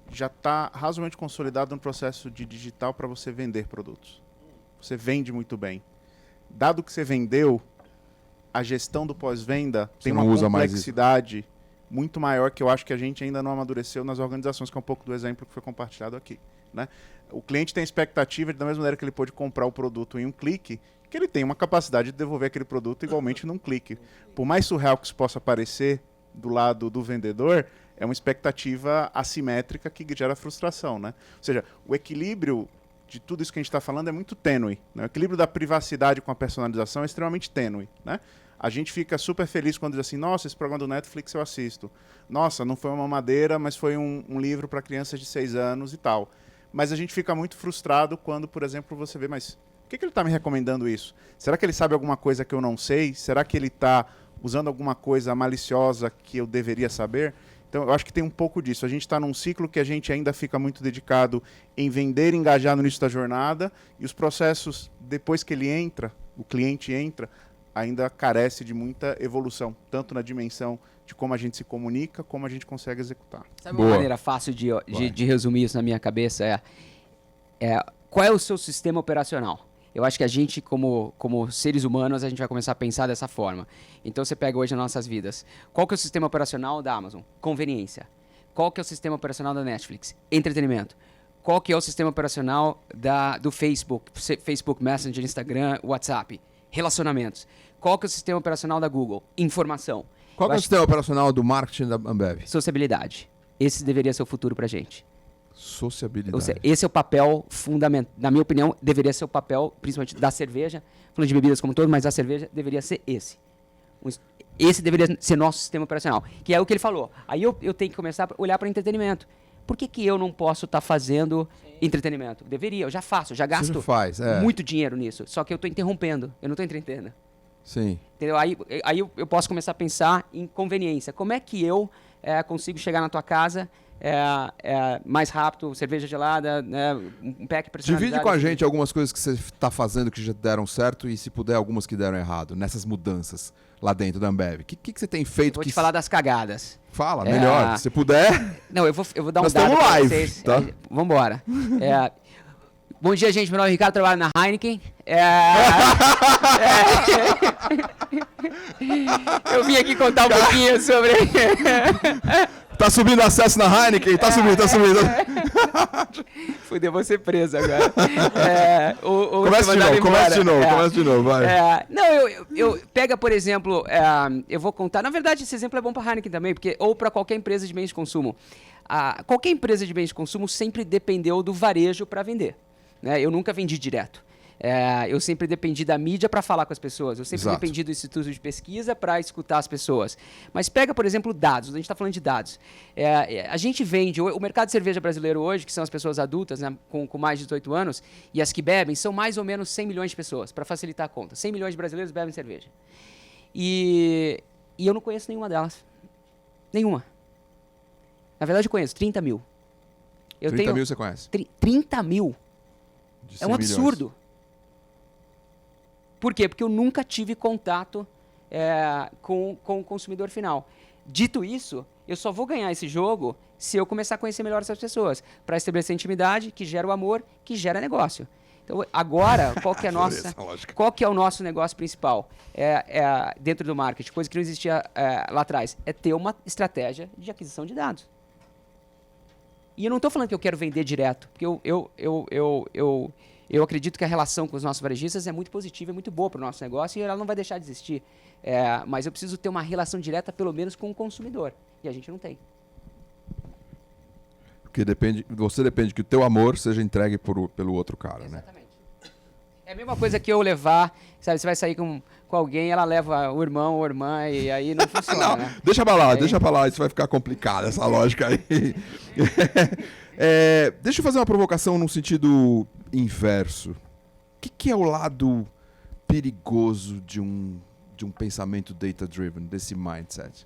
já está razoavelmente consolidado no processo de digital para você vender produtos. Você vende muito bem. Dado que você vendeu, a gestão do pós-venda tem uma complexidade muito maior que eu acho que a gente ainda não amadureceu nas organizações, que é um pouco do exemplo que foi compartilhado aqui. Né? O cliente tem a expectativa de, da mesma maneira que ele pode comprar o produto em um clique, que ele tem uma capacidade de devolver aquele produto igualmente num clique. Por mais surreal que isso possa parecer do lado do vendedor, é uma expectativa assimétrica que gera frustração. Né? Ou seja, o equilíbrio de tudo isso que a gente está falando é muito tênue. Né? O equilíbrio da privacidade com a personalização é extremamente tênue. Né? A gente fica super feliz quando diz assim, nossa, esse programa do Netflix eu assisto. Nossa, não foi uma mamadeira, mas foi um livro para crianças de 6 anos e tal. Mas a gente fica muito frustrado quando, por exemplo, você vê, mas por que ele está me recomendando isso? Será que ele sabe alguma coisa que eu não sei? Será que ele está usando alguma coisa maliciosa que eu deveria saber? Então, eu acho que tem um pouco disso. A gente está num ciclo que a gente ainda fica muito dedicado em vender e engajar no início da jornada, e os processos, depois que ele entra, o cliente entra, ainda carece de muita evolução, tanto na dimensão de como a gente se comunica, como a gente consegue executar. Sabe uma maneira fácil de resumir isso na minha cabeça? Qual é o seu sistema operacional? Eu acho que a gente, como seres humanos, a gente vai começar a pensar dessa forma. Então, você pega hoje as nossas vidas. Qual que é o sistema operacional da Amazon? Conveniência. Qual que é o sistema operacional da Netflix? Entretenimento. Qual que é o sistema operacional do Facebook? Facebook Messenger, Instagram, WhatsApp. Relacionamentos. Qual que é o sistema operacional da Google? Informação. Qual que é o sistema operacional do marketing da Ambev? Sociabilidade. Esse deveria ser o futuro pra gente. Sociabilidade. Ou seja, esse é o papel fundamental, na minha opinião, deveria ser o papel, principalmente da cerveja, falando de bebidas como um todo, mas a cerveja deveria ser esse. Esse deveria ser nosso sistema operacional, que é o que ele falou. Aí eu tenho que começar a olhar para entretenimento. Por que eu não posso estar fazendo entretenimento? Deveria, eu já faço, eu já Você gasto já faz, muito dinheiro nisso, só que eu estou interrompendo, eu não estou entretendo. Sim. Entendeu? Aí eu posso começar a pensar em conveniência. Como é que eu consigo chegar na tua casa mais rápido, cerveja gelada, um pack personalizado? Divide com a gente algumas coisas que você está fazendo que já deram certo e, se puder, algumas que deram errado, nessas mudanças lá dentro da Ambev. O que você tem feito? Vou te falar das cagadas. Fala, melhor. Se puder. Não, eu vou dar um Nós dado estamos pra live, vocês. tá? Vambora. Bom dia, gente. Meu nome é Ricardo, trabalho na Heineken. Eu vim aqui contar um pouquinho sobre... Tá subindo acesso na Heineken? Tá subindo. Fudeu, vou ser preso agora. Começa de novo, vai. Não, eu pega, por exemplo, eu vou contar... Na verdade, esse exemplo é bom para Heineken também, ou para qualquer empresa de bens de consumo. Qualquer empresa de bens de consumo sempre dependeu do varejo para vender. Né? Eu nunca vendi direto. Eu sempre dependi da mídia para falar com as pessoas. Eu sempre dependi do instituto de pesquisa para escutar as pessoas. Mas pega, por exemplo, dados. A gente está falando de dados. A gente vende... O mercado de cerveja brasileiro hoje, que são as pessoas adultas, né, com mais de 18 anos, e as que bebem, são mais ou menos 100 milhões de pessoas, para facilitar a conta. 100 milhões de brasileiros bebem cerveja. E eu não conheço nenhuma delas. Nenhuma. Na verdade, eu conheço 30 mil. 30 mil você conhece? 30 mil. De É um 100 milhões. absurdo. Por quê? Porque eu nunca tive contato com o consumidor final. Dito isso, eu só vou ganhar esse jogo se eu começar a conhecer melhor essas pessoas, para estabelecer intimidade, que gera o amor, que gera negócio. Então, agora, qual que é o nosso negócio principal dentro do marketing? Coisa que não existia lá atrás. É ter uma estratégia de aquisição de dados. E eu não estou falando que eu quero vender direto, porque eu acredito que a relação com os nossos varejistas é muito positiva, é muito boa para o nosso negócio e ela não vai deixar de existir. Mas eu preciso ter uma relação direta, pelo menos, com o consumidor. E a gente não tem. Porque você depende que o teu amor seja entregue pelo outro cara, né? Exatamente. É a mesma coisa que eu levar, sabe, você vai sair com alguém, ela leva o irmão ou a irmã e aí não funciona, Não, né? deixa pra lá, isso vai ficar complicado, essa lógica aí. Deixa eu fazer uma provocação num sentido inverso. O que é o lado perigoso de um pensamento data-driven, desse mindset?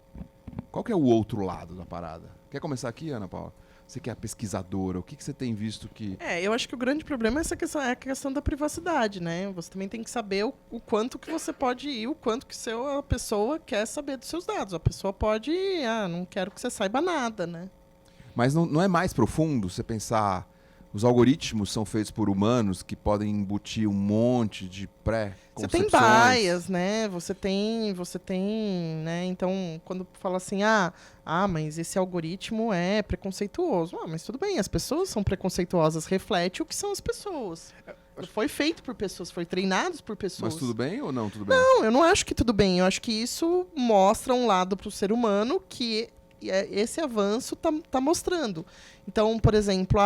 Qual que é o outro lado da parada? Quer começar aqui, Ana Paula? Você que é pesquisadora, o que você tem visto que... Eu acho que o grande problema é a questão da privacidade, né? Você também tem que saber o quanto que você pode ir, o quanto que a pessoa quer saber dos seus dados. A pessoa pode ir, não quero que você saiba nada, né? Mas não é mais profundo você pensar... Os algoritmos são feitos por humanos que podem embutir um monte de pré-concepções. Você tem bias, né? Você tem, né? Então, quando fala assim, mas esse algoritmo é preconceituoso. Mas tudo bem, as pessoas são preconceituosas, reflete o que são as pessoas. Foi feito por pessoas, foi treinado por pessoas. Mas tudo bem ou não tudo bem? Não, eu não acho que tudo bem. Eu acho que isso mostra um lado para o ser humano que esse avanço tá mostrando. Então, por exemplo,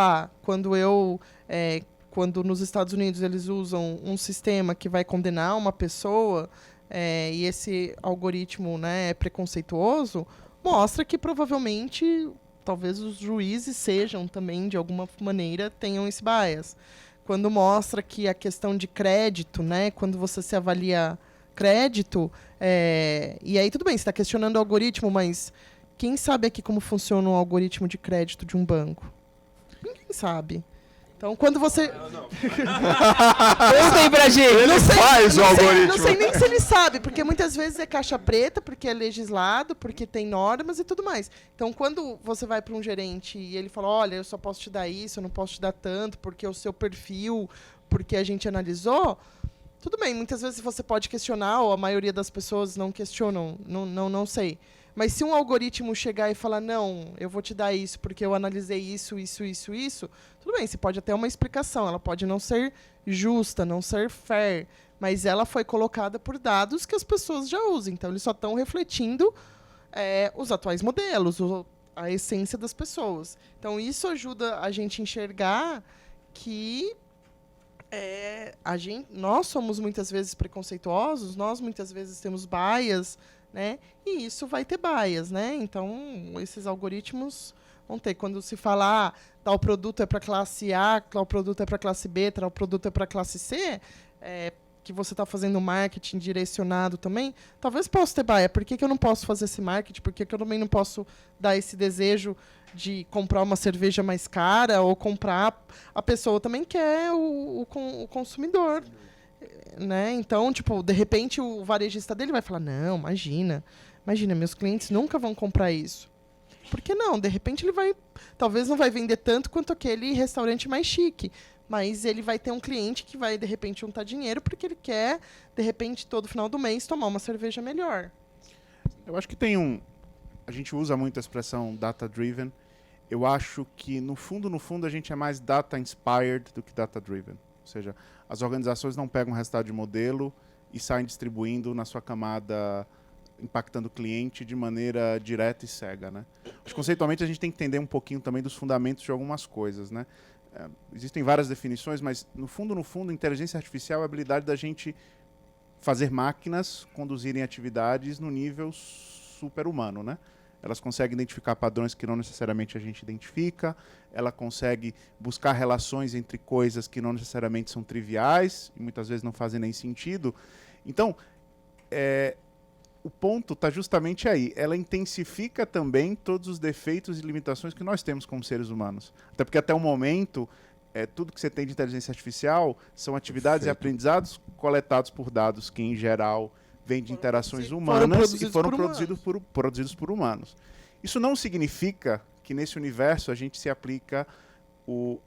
quando nos Estados Unidos eles usam um sistema que vai condenar uma pessoa e esse algoritmo, né, é preconceituoso, mostra que provavelmente talvez os juízes sejam também, de alguma maneira, tenham esse bias. Quando mostra que a questão de crédito, né, quando você se avalia crédito, e aí tudo bem, você está questionando o algoritmo, mas quem sabe aqui como funciona um algoritmo de crédito de um banco? Ninguém sabe. Então, quando você... Contem pra gente! Ele faz o algoritmo. Não sei nem se ele sabe, porque muitas vezes é caixa preta, porque é legislado, porque tem normas e tudo mais. Então, quando você vai para um gerente e ele fala, olha, eu só posso te dar isso, eu não posso te dar tanto, porque o seu perfil, porque a gente analisou... Tudo bem, muitas vezes você pode questionar, ou a maioria das pessoas não questionam, não sei. Mas se um algoritmo chegar e falar, não, eu vou te dar isso porque eu analisei isso, tudo bem, você pode até uma explicação, ela pode não ser justa, não ser fair, mas ela foi colocada por dados que as pessoas já usam, então eles só estão refletindo os atuais modelos, a essência das pessoas. Então, isso ajuda a gente a enxergar que nós somos muitas vezes preconceituosos, nós muitas vezes temos bias, né? E isso vai ter bias, né? Então, esses algoritmos vão ter. Quando se falar tal produto é para classe A, tal produto é para classe B, tal produto é para classe C, que você está fazendo marketing direcionado também, talvez possa ter bias. Por que eu não posso fazer esse marketing? Por que eu também não posso dar esse desejo de comprar uma cerveja mais cara ou comprar? A pessoa também quer o consumidor, né? Então, tipo, de repente o varejista dele vai falar, não, imagina, meus clientes nunca vão comprar isso. Por que não? De repente ele talvez não vai vender tanto quanto aquele restaurante mais chique, mas ele vai ter um cliente que vai, de repente, juntar dinheiro porque ele quer, de repente, todo final do mês, tomar uma cerveja melhor. Eu acho que a gente usa muito a expressão data-driven. Eu acho que, no fundo, a gente é mais data-inspired do que data-driven. Ou seja, as organizações não pegam um resultado de modelo e saem distribuindo na sua camada, impactando o cliente de maneira direta e cega, né? Acho que, conceitualmente, a gente tem que entender um pouquinho também dos fundamentos de algumas coisas, né? Existem várias definições, mas, no fundo, inteligência artificial é a habilidade da gente fazer máquinas conduzirem atividades no nível super-humano, né? Elas conseguem identificar padrões que não necessariamente a gente identifica, ela consegue buscar relações entre coisas que não necessariamente são triviais, e muitas vezes não fazem nem sentido. Então, o ponto está justamente aí. Ela intensifica também todos os defeitos e limitações que nós temos como seres humanos. Até porque, até o momento, tudo que você tem de inteligência artificial são atividades e aprendizados coletados por dados que, em geral, vêm de interações humanas e foram produzidos por humanos. Isso não significa que, nesse universo, a gente se aplica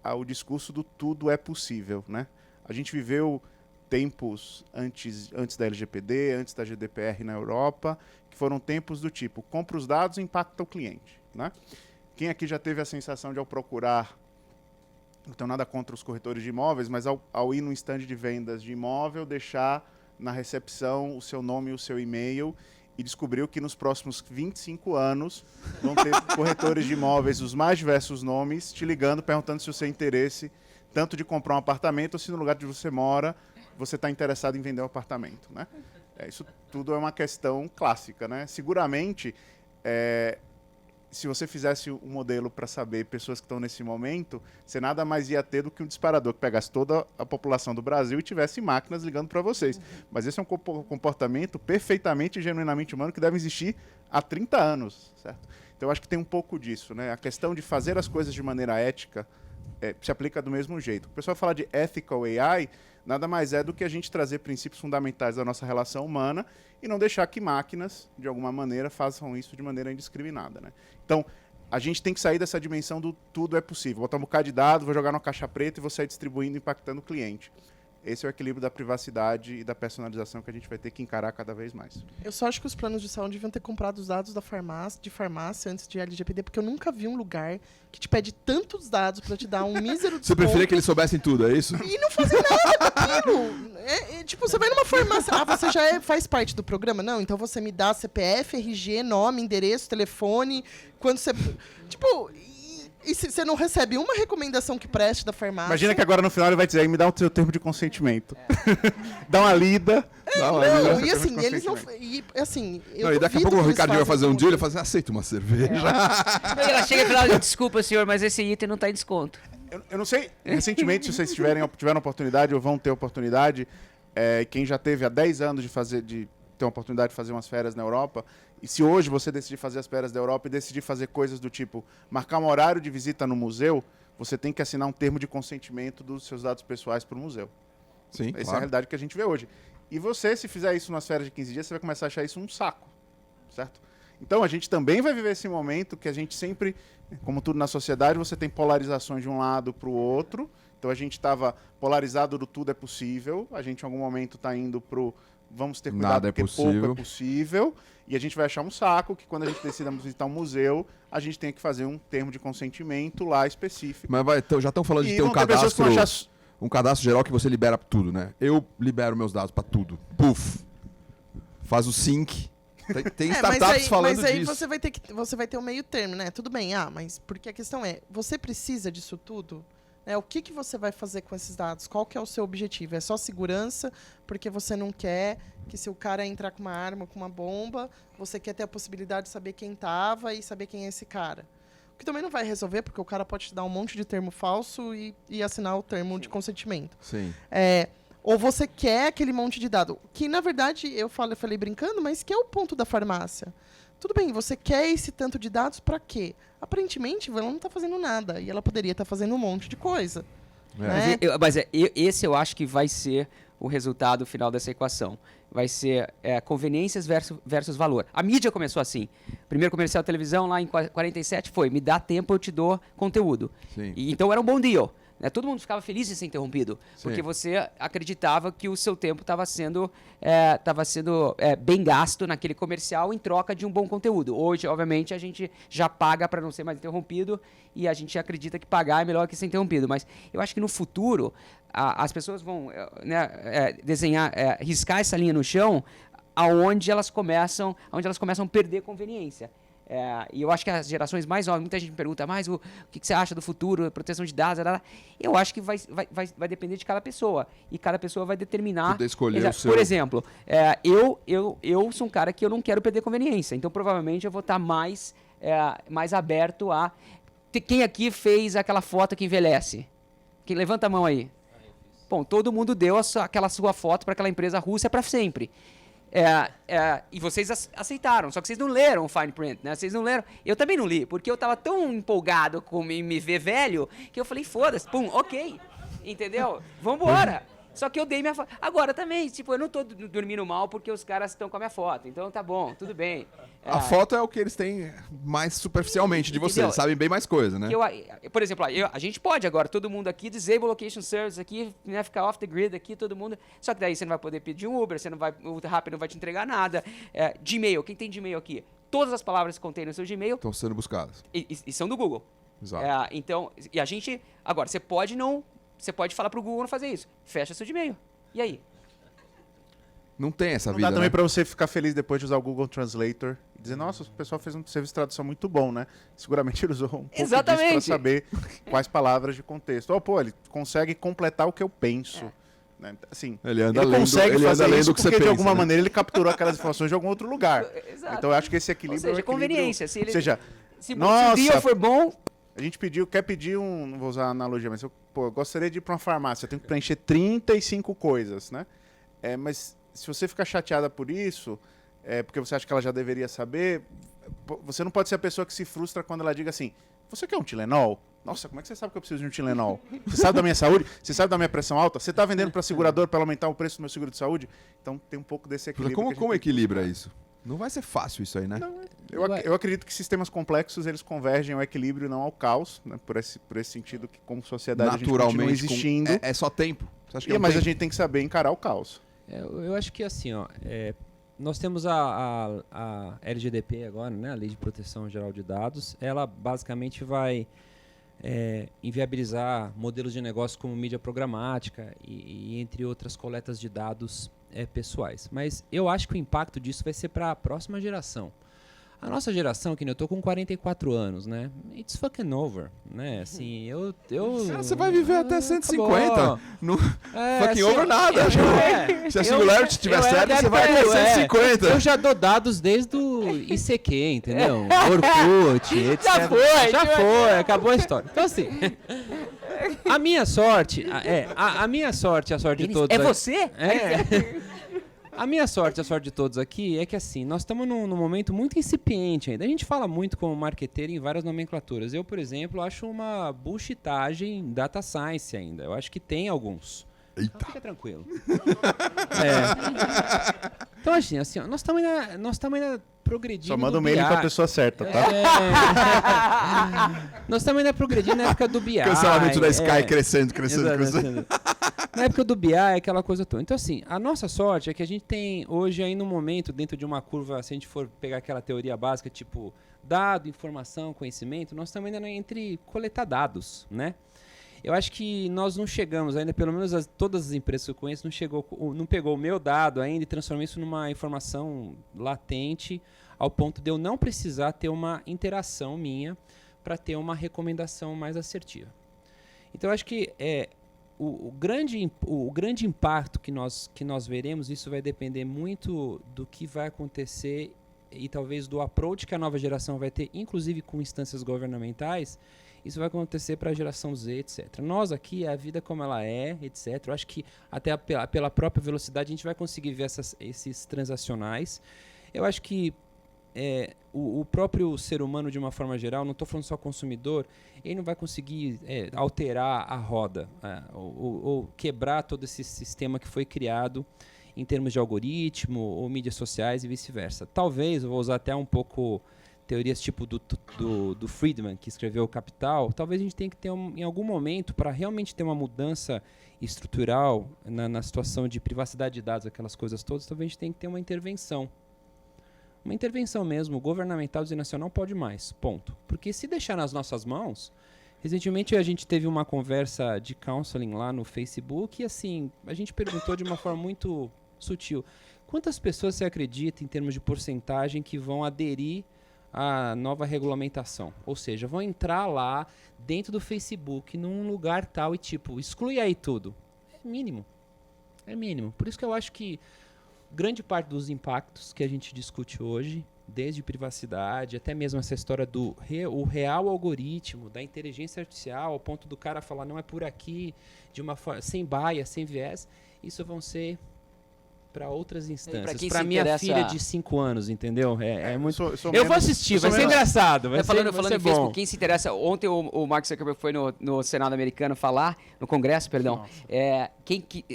ao discurso do tudo é possível, né? A gente viveu tempos antes da LGPD, antes da GDPR na Europa, que foram tempos do tipo, compra os dados e impacta o cliente, né? Quem aqui já teve a sensação de, ao procurar, não tenho nada contra os corretores de imóveis, mas ao ir no stand de vendas de imóvel, deixar na recepção o seu nome e o seu e-mail, e descobriu que nos próximos 25 anos vão ter corretores de imóveis, os mais diversos nomes, te ligando, perguntando se você tem interesse tanto de comprar um apartamento ou se no lugar onde você mora você está interessado em vender um apartamento, né? Isso tudo é uma questão clássica, né? Seguramente, se você fizesse um modelo para saber pessoas que estão nesse momento, você nada mais ia ter do que um disparador que pegasse toda a população do Brasil e tivesse máquinas ligando para vocês. Mas esse é um comportamento perfeitamente e genuinamente humano que deve existir há 30 anos, certo? Então, eu acho que tem um pouco disso, né? A questão de fazer as coisas de maneira ética se aplica do mesmo jeito. O pessoal fala de ethical AI, nada mais é do que a gente trazer princípios fundamentais da nossa relação humana e não deixar que máquinas, de alguma maneira, façam isso de maneira indiscriminada, né? Então, a gente tem que sair dessa dimensão do tudo é possível. Vou botar um bocado de dado, vou jogar numa caixa preta e vou sair distribuindo, impactando o cliente. Esse é o equilíbrio da privacidade e da personalização que a gente vai ter que encarar cada vez mais. Eu só acho que os planos de saúde deviam ter comprado os dados de farmácia antes de LGPD, porque eu nunca vi um lugar que te pede tantos dados para te dar um mísero desconto. Você preferia que eles soubessem tudo, é isso? E não fazer nada com aquilo. Tipo, você vai numa farmácia, você já faz parte do programa? Não, então você me dá CPF, RG, nome, endereço, telefone, quando você... Tipo... E se você não recebe uma recomendação que preste da farmácia... Imagina que agora no final ele vai dizer, aí me dá o seu termo de consentimento. Dá uma lida. Não, e assim, eles não... E, assim, e daqui a pouco o Ricardinho vai fazer um deal e ele vai fazer, aceita uma cerveja. Ela chega e fala, desculpa, senhor, mas esse item não está em desconto. Eu não sei, recentemente, se vocês tiveram oportunidade ou vão ter oportunidade, quem já teve há 10 anos de ter uma oportunidade de fazer umas férias na Europa, e se hoje você decidir fazer as férias da Europa e decidir fazer coisas do tipo marcar um horário de visita no museu, você tem que assinar um termo de consentimento dos seus dados pessoais para o museu. Sim, Essa é a realidade que a gente vê hoje. E você, se fizer isso nas férias de 15 dias, você vai começar a achar isso um saco, certo? Então, a gente também vai viver esse momento que a gente sempre, como tudo na sociedade, você tem polarizações de um lado para o outro. Então, a gente estava polarizado do tudo é possível, a gente em algum momento está indo para o vamos ter cuidado nada porque pouco é possível, e a gente vai achar um saco que quando a gente decida visitar um museu, a gente tem que fazer um termo de consentimento lá específico. Mas já estão falando de ter um cadastro geral que você libera tudo, né? Eu libero meus dados para tudo. Puf. Faz o sync Tem startups falando mas aí disso. você vai ter um meio termo, né? Tudo bem, mas porque a questão é, você precisa disso tudo? Né? O que você vai fazer com esses dados? Qual que é o seu objetivo? É só segurança, porque você não quer que se o cara entrar com uma arma, com uma bomba, você quer ter a possibilidade de saber quem estava e saber quem é esse cara. O que também não vai resolver, porque o cara pode te dar um monte de termo falso e assinar o termo de consentimento. Sim. Ou você quer aquele monte de dado, que na verdade eu falei brincando, mas que é o ponto da farmácia. Tudo bem, você quer esse tanto de dados para quê? Aparentemente, ela não está fazendo nada e ela poderia estar fazendo um monte de coisa. Né? Esse eu acho que vai ser o resultado final dessa equação. Vai ser conveniências versus valor. A mídia começou assim. Primeiro comercial de televisão lá em 47 foi, me dá tempo, eu te dou conteúdo. E, então era um bom deal. Todo mundo ficava feliz de ser interrompido, porque você acreditava que o seu tempo estava sendo bem gasto naquele comercial em troca de um bom conteúdo. Hoje, obviamente, a gente já paga para não ser mais interrompido e a gente acredita que pagar é melhor que ser interrompido. Mas eu acho que no futuro as pessoas vão riscar essa linha no chão aonde elas começam a perder conveniência. E eu acho que as gerações mais novas, muita gente me pergunta, mas o que você acha do futuro, proteção de dados? Eu acho que vai depender de cada pessoa. E cada pessoa vai determinar. Poder escolher o seu... Por exemplo, eu sou um cara que eu não quero perder conveniência. Então, provavelmente, eu vou estar mais aberto a... Quem aqui fez aquela foto que envelhece? Quem levanta a mão aí. Bom, todo mundo deu aquela sua foto para aquela empresa russa para sempre. E vocês aceitaram, só que vocês não leram o fine print, né? Vocês não leram. Eu também não li, porque eu tava tão empolgado com me ver velho que eu falei, foda-se, pum, ok. Entendeu? Vambora. Só que eu dei minha foto. Agora também, eu não tô dormindo mal porque os caras estão com a minha foto. Então tá bom, tudo bem. A foto é o que eles têm mais superficialmente de você, eles sabem bem mais coisa, né? Por exemplo, a gente pode agora, todo mundo aqui, disable location service aqui, né, ficar off the grid aqui, todo mundo. Só que daí você não vai poder pedir um Uber, o Rappi não vai te entregar nada. Gmail, quem tem Gmail aqui? Todas as palavras que contêm no seu Gmail estão sendo buscadas. E são do Google. Exato. Então, e a gente... Agora, você pode falar pro Google não fazer isso. Fecha seu Gmail. E aí? Não tem essa Não vida, dá também né? pra você ficar feliz depois de usar o Google Translator e dizer, nossa, o pessoal fez um serviço de tradução muito bom, né? Seguramente ele usou um pouco disso pra saber quais palavras de contexto. Ele consegue completar o que eu penso. Né? Assim, ele consegue fazer lendo isso o que você porque, de pensa, alguma né? maneira, ele capturou aquelas informações de algum outro lugar. Exato. Então, eu acho que esse equilíbrio... Ou seja, conveniência. Se o dia for bom... A gente quer pedir não vou usar a analogia, mas eu gostaria de ir para uma farmácia, eu tenho que preencher 35 coisas, né? Mas se você ficar chateada por isso, porque você acha que ela já deveria saber, você não pode ser a pessoa que se frustra quando ela diga assim, você quer um Tilenol? Nossa, como é que você sabe que eu preciso de um Tilenol? Você sabe da minha saúde? Você sabe da minha pressão alta? Você está vendendo para segurador para aumentar o preço do meu seguro de saúde? Então tem um pouco desse equilíbrio. Como equilibra isso? Não vai ser fácil isso aí, né? Não, eu acredito que sistemas complexos eles convergem ao equilíbrio, não ao caos, né? Por esse sentido que como sociedade naturalmente a gente continua existindo. É só tempo. Você acha que Mas a gente tem que saber encarar o caos. Eu acho que assim, nós temos a LGDP agora, né? A Lei de Proteção Geral de Dados. Ela basicamente vai inviabilizar modelos de negócio como mídia programática e entre outras coletas de dados pessoais. Mas eu acho que o impacto disso vai ser para a próxima geração. A nossa geração, que eu tô com 44 anos, né? It's fucking over, né? Assim, você vai viver até 150. Acabou. Não, fucking assim, over nada. Se a Singularity estiver certa, você vai até 150. Eu já dou dados desde o ICQ, entendeu? Orkut, etc. Já foi, acabou a história. Então, assim... A minha sorte, a minha sorte, a sorte de todos... você? A minha sorte, a sorte de todos aqui é que assim, nós estamos num momento muito incipiente ainda. A gente fala muito como marqueteiro em várias nomenclaturas. Eu, por exemplo, acho uma bullshitagem data science ainda. Eu acho que tem alguns. Eita. Então fica tranquilo. Então, assim, ó, nós estamos ainda progredindo. Só manda um mail para a pessoa certa, tá? Nós estamos ainda progredindo na época do BI. Cancelamento da Sky crescendo. Na época do BI, aquela coisa toda. Então, assim, a nossa sorte é que a gente tem hoje ainda um momento dentro de uma curva, se a gente for pegar aquela teoria básica, tipo dado, informação, conhecimento, nós estamos ainda entre coletar dados, né? Eu acho que nós não chegamos ainda, pelo menos todas as empresas que eu conheço, não pegou o meu dado ainda e transformou isso numa informação latente, ao ponto de eu não precisar ter uma interação minha para ter uma recomendação mais assertiva. Então, eu acho que o grande impacto que nós veremos, isso vai depender muito do que vai acontecer e talvez do approach que a nova geração vai ter, inclusive com instâncias governamentais. Isso vai acontecer para a geração Z, etc. Nós aqui, a vida como ela é, etc. Eu acho que até pela própria velocidade a gente vai conseguir ver esses transacionais. Eu acho que o próprio ser humano, de uma forma geral, não estou falando só consumidor, ele não vai conseguir alterar a roda ou quebrar todo esse sistema que foi criado em termos de algoritmo ou mídias sociais e vice-versa. Talvez, eu vou usar até um pouco teorias tipo do Friedman, que escreveu o Capital, talvez a gente tenha que ter, em algum momento, para realmente ter uma mudança estrutural na situação de privacidade de dados, aquelas coisas todas, talvez a gente tenha que ter uma intervenção. Uma intervenção mesmo, governamental, dizendo assim, não pode mais, ponto. Porque se deixar nas nossas mãos... Recentemente a gente teve uma conversa de counseling lá no Facebook e assim, a gente perguntou de uma forma muito sutil, quantas pessoas você acredita, em termos de porcentagem, que vão aderir à nova regulamentação? Ou seja, vão entrar lá dentro do Facebook, num lugar tal e tipo, exclui aí tudo. É mínimo. É mínimo. Por isso que eu acho que grande parte dos impactos que a gente discute hoje, desde privacidade, até mesmo essa história do o real algoritmo, da inteligência artificial, ao ponto do cara falar não é por aqui, de uma forma sem bias, sem viés, isso vão ser para outras instâncias. Para minha filha de 5 anos, entendeu? É muito... Eu vou assistir, vai ser engraçado. Falando ser em bom. Facebook, quem se interessa... Ontem o Mark Zuckerberg foi no Senado americano falar, no Congresso, perdão.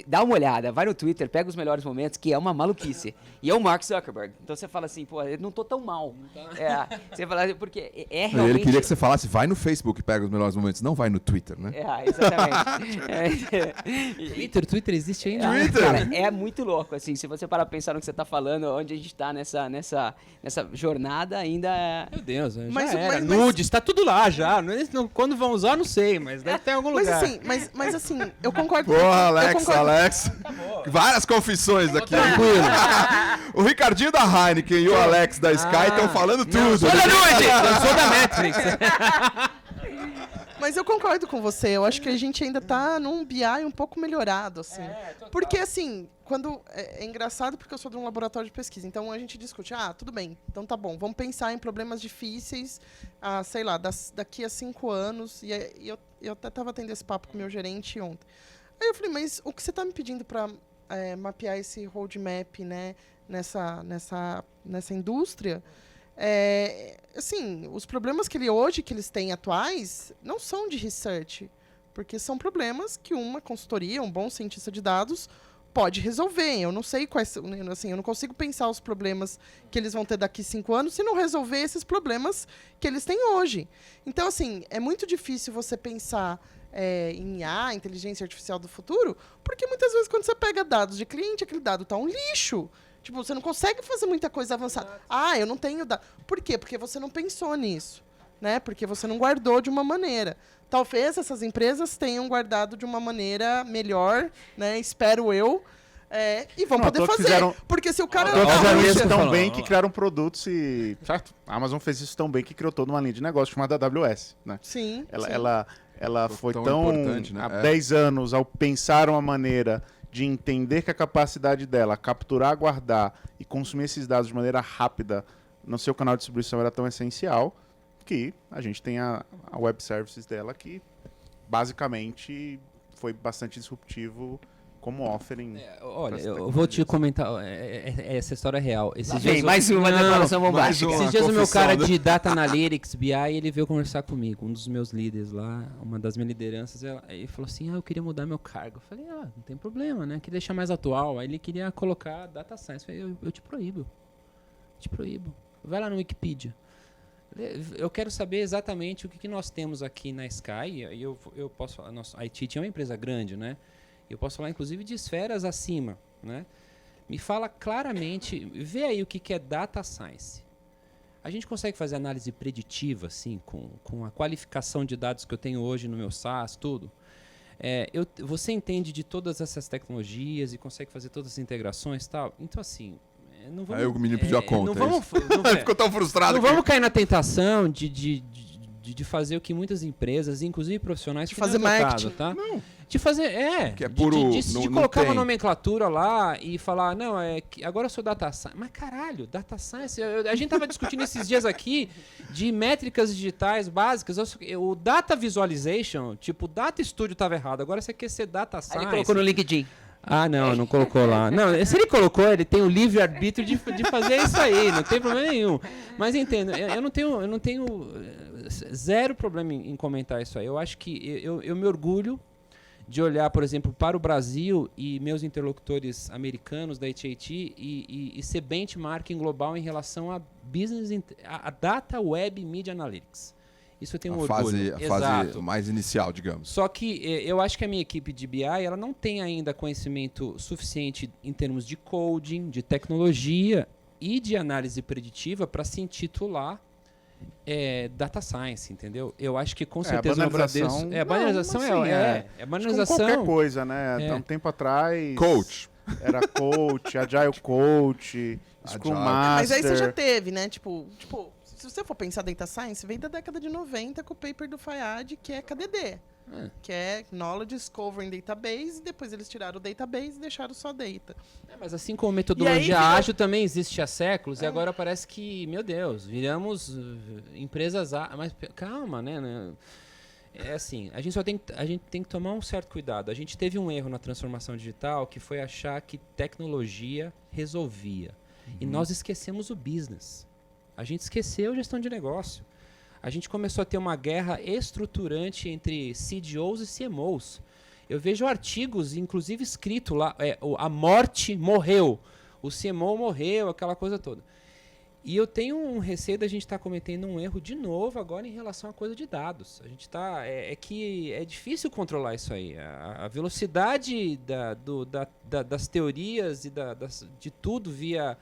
Dá uma olhada, vai no Twitter, pega os melhores momentos, que é uma maluquice. E é o Mark Zuckerberg. Então você fala assim, pô, eu não tô tão mal. Você fala, porque realmente... Ele queria que você falasse, vai no Facebook e pega os melhores momentos, não vai no Twitter, né? Exatamente. Twitter existe ainda? Cara, é muito louco, assim. Se você parar pra pensar no que você tá falando, onde a gente tá nessa jornada, ainda é... Meu Deus, nudes, tá tudo lá já. Quando vão usar, não sei, mas deve ter em algum lugar. Mas assim, eu concordo. Porra, Alex. Várias confissões aqui. Tranquilo. O Ricardinho da Heineken e o Alex da Sky estão falando tudo. Sou da nude! Eu sou da Matrix. Mas eu concordo com você. Eu acho que a gente ainda tá num BI um pouco melhorado, assim. Porque, assim, é engraçado porque eu sou de um laboratório de pesquisa. Então, a gente discute, tudo bem. Então, tá bom. Vamos pensar em problemas difíceis, sei lá, daqui a 5 anos. E eu até tava tendo esse papo com o meu gerente ontem. Aí eu falei, mas o que você tá me pedindo para mapear esse roadmap, né, nessa indústria... assim, os problemas que eles têm atuais não são de research, porque são problemas que uma consultoria, um bom cientista de dados pode resolver. Eu não sei quais, assim, eu não consigo pensar os problemas que eles vão ter daqui 5 anos se não resolver esses problemas que eles têm hoje. Então, assim, é muito difícil você pensar em IA, inteligência artificial do futuro, porque muitas vezes quando você pega dados de cliente, aquele dado está um lixo. Tipo, você não consegue fazer muita coisa avançada. Eu não tenho dados. Por quê? Porque você não pensou nisso, né? Porque você não guardou de uma maneira. Talvez essas empresas tenham guardado de uma maneira melhor, né? Espero eu. E vão poder fazer. Porque se o cara... Fizeram isso tão bem que criaram produtos e... Certo? A Amazon fez isso tão bem que criou toda uma linha de negócio chamada AWS, né? Sim. Ela foi tão importante, né? Há 10 anos, ao pensar uma maneira de entender que a capacidade dela capturar, guardar e consumir esses dados de maneira rápida no seu canal de distribuição era tão essencial que a gente tem a web services dela que basicamente foi bastante disruptivo como offering. Olha, eu vou te comentar, essa história é real. Mais uma declaração bombástica. Esses dias o meu cara de Data Analytics, BI, ele veio conversar comigo, um dos meus líderes lá, uma das minhas lideranças, ele falou assim, eu queria mudar meu cargo. Eu falei, não tem problema, né? Queria deixar mais atual. Aí ele queria colocar Data Science. Eu falei, eu te proíbo. Vai lá no Wikipedia. Eu quero saber exatamente o que nós temos aqui na Sky. E eu posso falar, a IT é uma empresa grande, né? Eu posso falar, inclusive, de esferas acima, né? Me fala claramente, vê aí o que é Data Science. A gente consegue fazer análise preditiva, assim, com a qualificação de dados que eu tenho hoje no meu SaaS, tudo? Você entende de todas essas tecnologias e consegue fazer todas as integrações e tal. Então, assim, não vamos... Aí o menino pediu a conta. Não vamos, Ele ficou tão frustrado. não vamos cair na tentação de fazer o que muitas empresas, inclusive profissionais, De que nem fazer é o teu marketing. caso, tá? De fazer, Que é puro- de não colocar uma tem. nomenclatura lá e falar, não, agora eu sou data science. Mas caralho, data science, a gente tava discutindo esses dias aqui de métricas digitais básicas. O data visualization, tipo, o data studio tava errado, agora você quer ser data Aí science. ele colocou no LinkedIn. Ah, não colocou lá. Não, se ele colocou, ele tem o livre-arbítrio de fazer isso aí, não tem problema nenhum. Mas entendo, eu não tenho zero problema em comentar isso aí. Eu acho que eu me orgulho de olhar, por exemplo, para o Brasil e meus interlocutores americanos da HIT e ser benchmarking global em relação a a Data Web Media Analytics. Isso eu tenho A orgulho. fase mais inicial, digamos. Só que eu acho que a minha equipe de BI ela não tem ainda conhecimento suficiente em termos de coding, de tecnologia e de análise preditiva para se intitular Data Science, entendeu? Eu acho que com certeza no Bradesco... A banalização a banalização... Como qualquer coisa, né? É. Há um tempo atrás... Coach. Era coach, agile coach, Scrum Agile. Master. Mas aí você já teve, né? Tipo, se você for pensar Data Science, vem da década de 90 com o paper do Fayad, que é KDD. Que é Knowledge Discovery Database, e depois eles tiraram o database e deixaram só data. Mas assim como metodologia E aí, ágil também existe há séculos, e agora parece que, meu Deus, viramos empresas... Mas calma, né? É assim, a gente tem que tomar um certo cuidado. A gente teve um erro na transformação digital, que foi achar que tecnologia resolvia. E nós esquecemos o business. A gente esqueceu a gestão de negócio. A gente começou a ter uma guerra estruturante entre CDOs e CMOs. Eu vejo artigos, inclusive escrito lá, a morte morreu, o CMO morreu, aquela coisa toda. E eu tenho um receio da gente estar cometendo um erro de novo agora em relação à coisa de dados. A gente está que é difícil controlar isso aí. A velocidade das teorias e de tudo via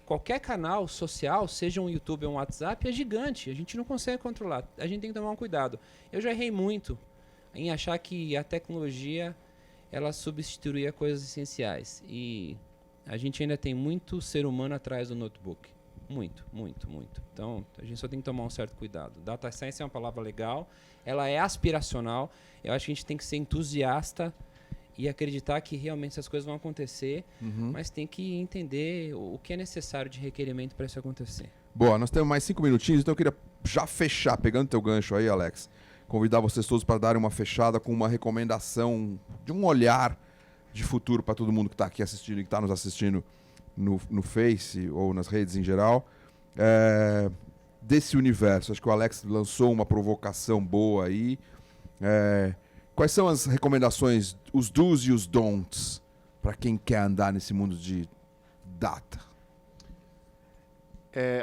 qualquer canal social, seja um YouTube ou um WhatsApp, é gigante. A gente não consegue controlar. A gente tem que tomar um cuidado. Eu já errei muito em achar que a tecnologia ela substituiria coisas essenciais. E a gente ainda tem muito ser humano atrás do notebook. Muito, muito, muito. Então, a gente só tem que tomar um certo cuidado. Data Science é uma palavra legal, ela é aspiracional. Eu acho que a gente tem que ser entusiasta e acreditar que realmente essas coisas vão acontecer, mas tem que entender o que é necessário de requerimento para isso acontecer. Boa, nós temos mais 5 minutinhos, então eu queria já fechar, pegando teu gancho aí, Alex, convidar vocês todos para darem uma fechada com uma recomendação de um olhar de futuro para todo mundo que está aqui assistindo e que está nos assistindo no Face ou nas redes em geral, desse universo. Acho que o Alex lançou uma provocação boa aí. Quais são as recomendações, os do's e os don'ts, para quem quer andar nesse mundo de data?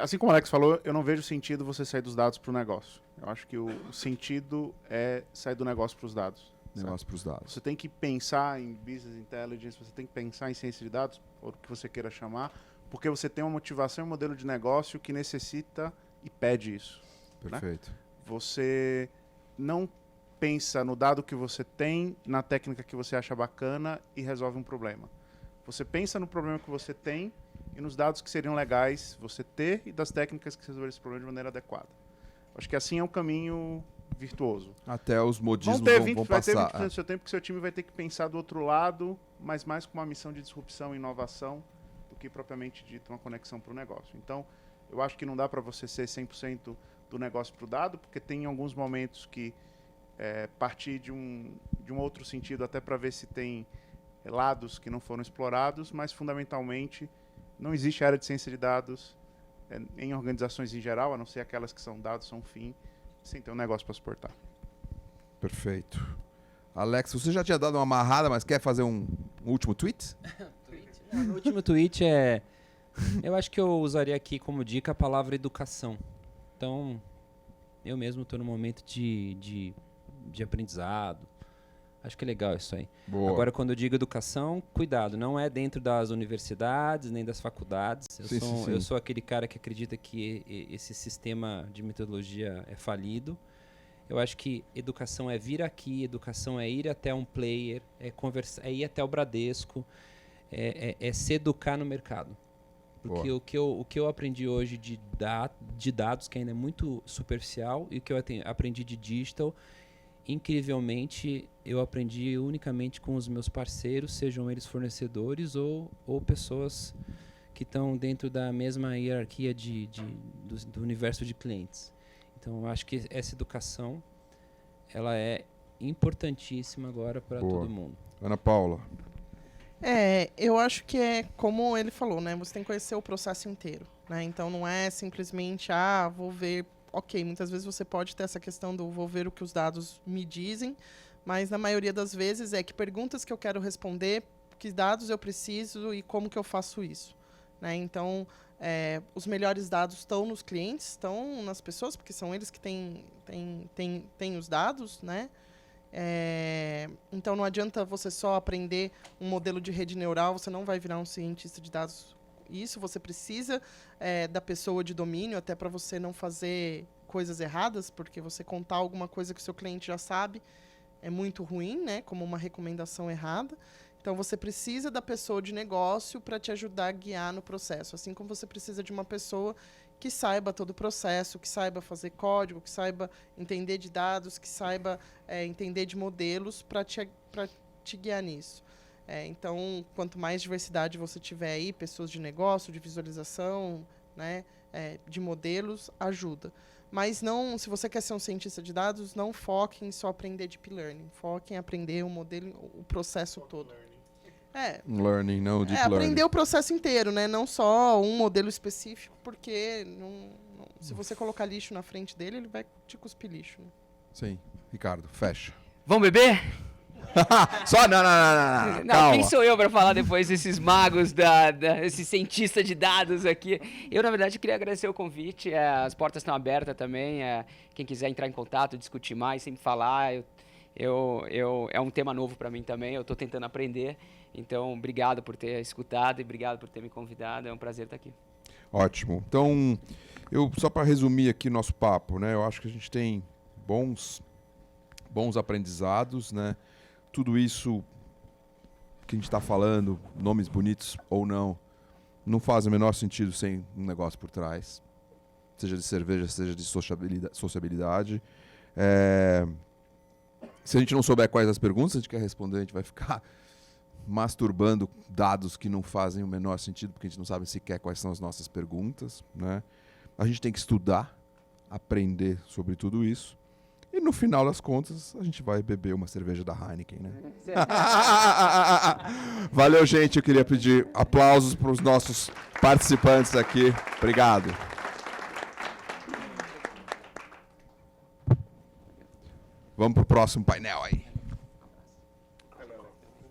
Assim como o Alex falou, eu não vejo sentido você sair dos dados para o negócio. Eu acho que o sentido é sair do negócio para os dados. Negócio para os dados. Você tem que pensar em business intelligence, você tem que pensar em ciência de dados, ou o que você queira chamar, porque você tem uma motivação e um modelo de negócio que necessita e pede isso. Perfeito. Né? Você não pensa no dado que você tem, na técnica que você acha bacana e resolve um problema. Você pensa no problema que você tem e nos dados que seriam legais você ter e das técnicas que resolver esse problema de maneira adequada. Acho que assim é um caminho virtuoso. Até os modismos Vai ter passar. 20% do seu tempo que seu time vai ter que pensar do outro lado, mas mais com uma missão de disrupção e inovação do que propriamente dito uma conexão para o negócio. Então, eu acho que não dá para você ser 100% do negócio para o dado, porque tem alguns momentos que partir de um outro sentido, até para ver se tem lados que não foram explorados, mas fundamentalmente não existe área de ciência de dados em organizações em geral, a não ser aquelas que são dados, são fim, sem ter um negócio para suportar. Perfeito. Alex, você já tinha dado uma amarrada, mas quer fazer um último tweet? No último tweet eu acho que eu usaria aqui como dica a palavra educação. Então, eu mesmo estou no momento de aprendizado. Acho que é legal isso aí. Boa. Agora, quando eu digo educação, cuidado, não é dentro das universidades, nem das faculdades. Eu sou aquele cara que acredita que esse sistema de metodologia é falido. Eu acho que educação é vir aqui, educação é ir até um player, é conversar, é ir até o Bradesco, é se educar no mercado. Porque o que eu aprendi hoje de dados, que ainda é muito superficial, e o que eu aprendi de digital, incrivelmente, eu aprendi unicamente com os meus parceiros, sejam eles fornecedores ou pessoas que estão dentro da mesma hierarquia do universo de clientes. Então, eu acho que essa educação ela é importantíssima agora para todo mundo. Ana Paula. Eu acho que é como ele falou, né? Você tem que conhecer o processo inteiro, né? Então, não é simplesmente, vou ver... Ok, muitas vezes você pode ter essa questão do vou ver o que os dados me dizem, mas na maioria das vezes que perguntas que eu quero responder, que dados eu preciso e como que eu faço isso, né? Então, os melhores dados estão nos clientes, estão nas pessoas, porque são eles que têm os dados, né? Então, não adianta você só aprender um modelo de rede neural, você não vai virar um cientista de dados. Isso você precisa da pessoa de domínio, até para você não fazer coisas erradas, porque você contar alguma coisa que o seu cliente já sabe é muito ruim, né? Como uma recomendação errada. Então, você precisa da pessoa de negócio para te ajudar a guiar no processo. Assim como você precisa de uma pessoa que saiba todo o processo, que saiba fazer código, que saiba entender de dados, que saiba entender de modelos para te guiar nisso. Então, quanto mais diversidade você tiver aí, pessoas de negócio, de visualização, né, de modelos, ajuda. Mas não, se você quer ser um cientista de dados, não foque em só aprender deep learning. Foque em aprender o modelo, o processo todo. Learning, não deep learning. Aprender o processo inteiro, né? Não só um modelo específico, porque se você colocar lixo na frente dele, ele vai te cuspir lixo. Né? Sim. Ricardo, fecha. Vamos beber? Só não. Calma. Quem sou eu para falar depois desses magos, esse cientista de dados aqui? Eu, na verdade, queria agradecer o convite. As portas estão abertas também. Quem quiser entrar em contato, discutir mais, sempre falar. É um tema novo para mim também. Eu estou tentando aprender. Então, obrigado por ter escutado e obrigado por ter me convidado. É um prazer estar aqui. Ótimo. Então, só para resumir aqui nosso papo, né? Eu acho que a gente tem bons aprendizados, né? Tudo isso que a gente está falando, nomes bonitos ou não faz o menor sentido sem um negócio por trás. Seja de cerveja, seja de sociabilidade. Se a gente não souber quais as perguntas a gente quer responder, a gente vai ficar masturbando dados que não fazem o menor sentido, porque a gente não sabe sequer quais são as nossas perguntas, né? A gente tem que estudar, aprender sobre tudo isso. E no final das contas, a gente vai beber uma cerveja da Heineken, né? Valeu, gente. Eu queria pedir aplausos para os nossos participantes aqui. Obrigado. Vamos para o próximo painel aí.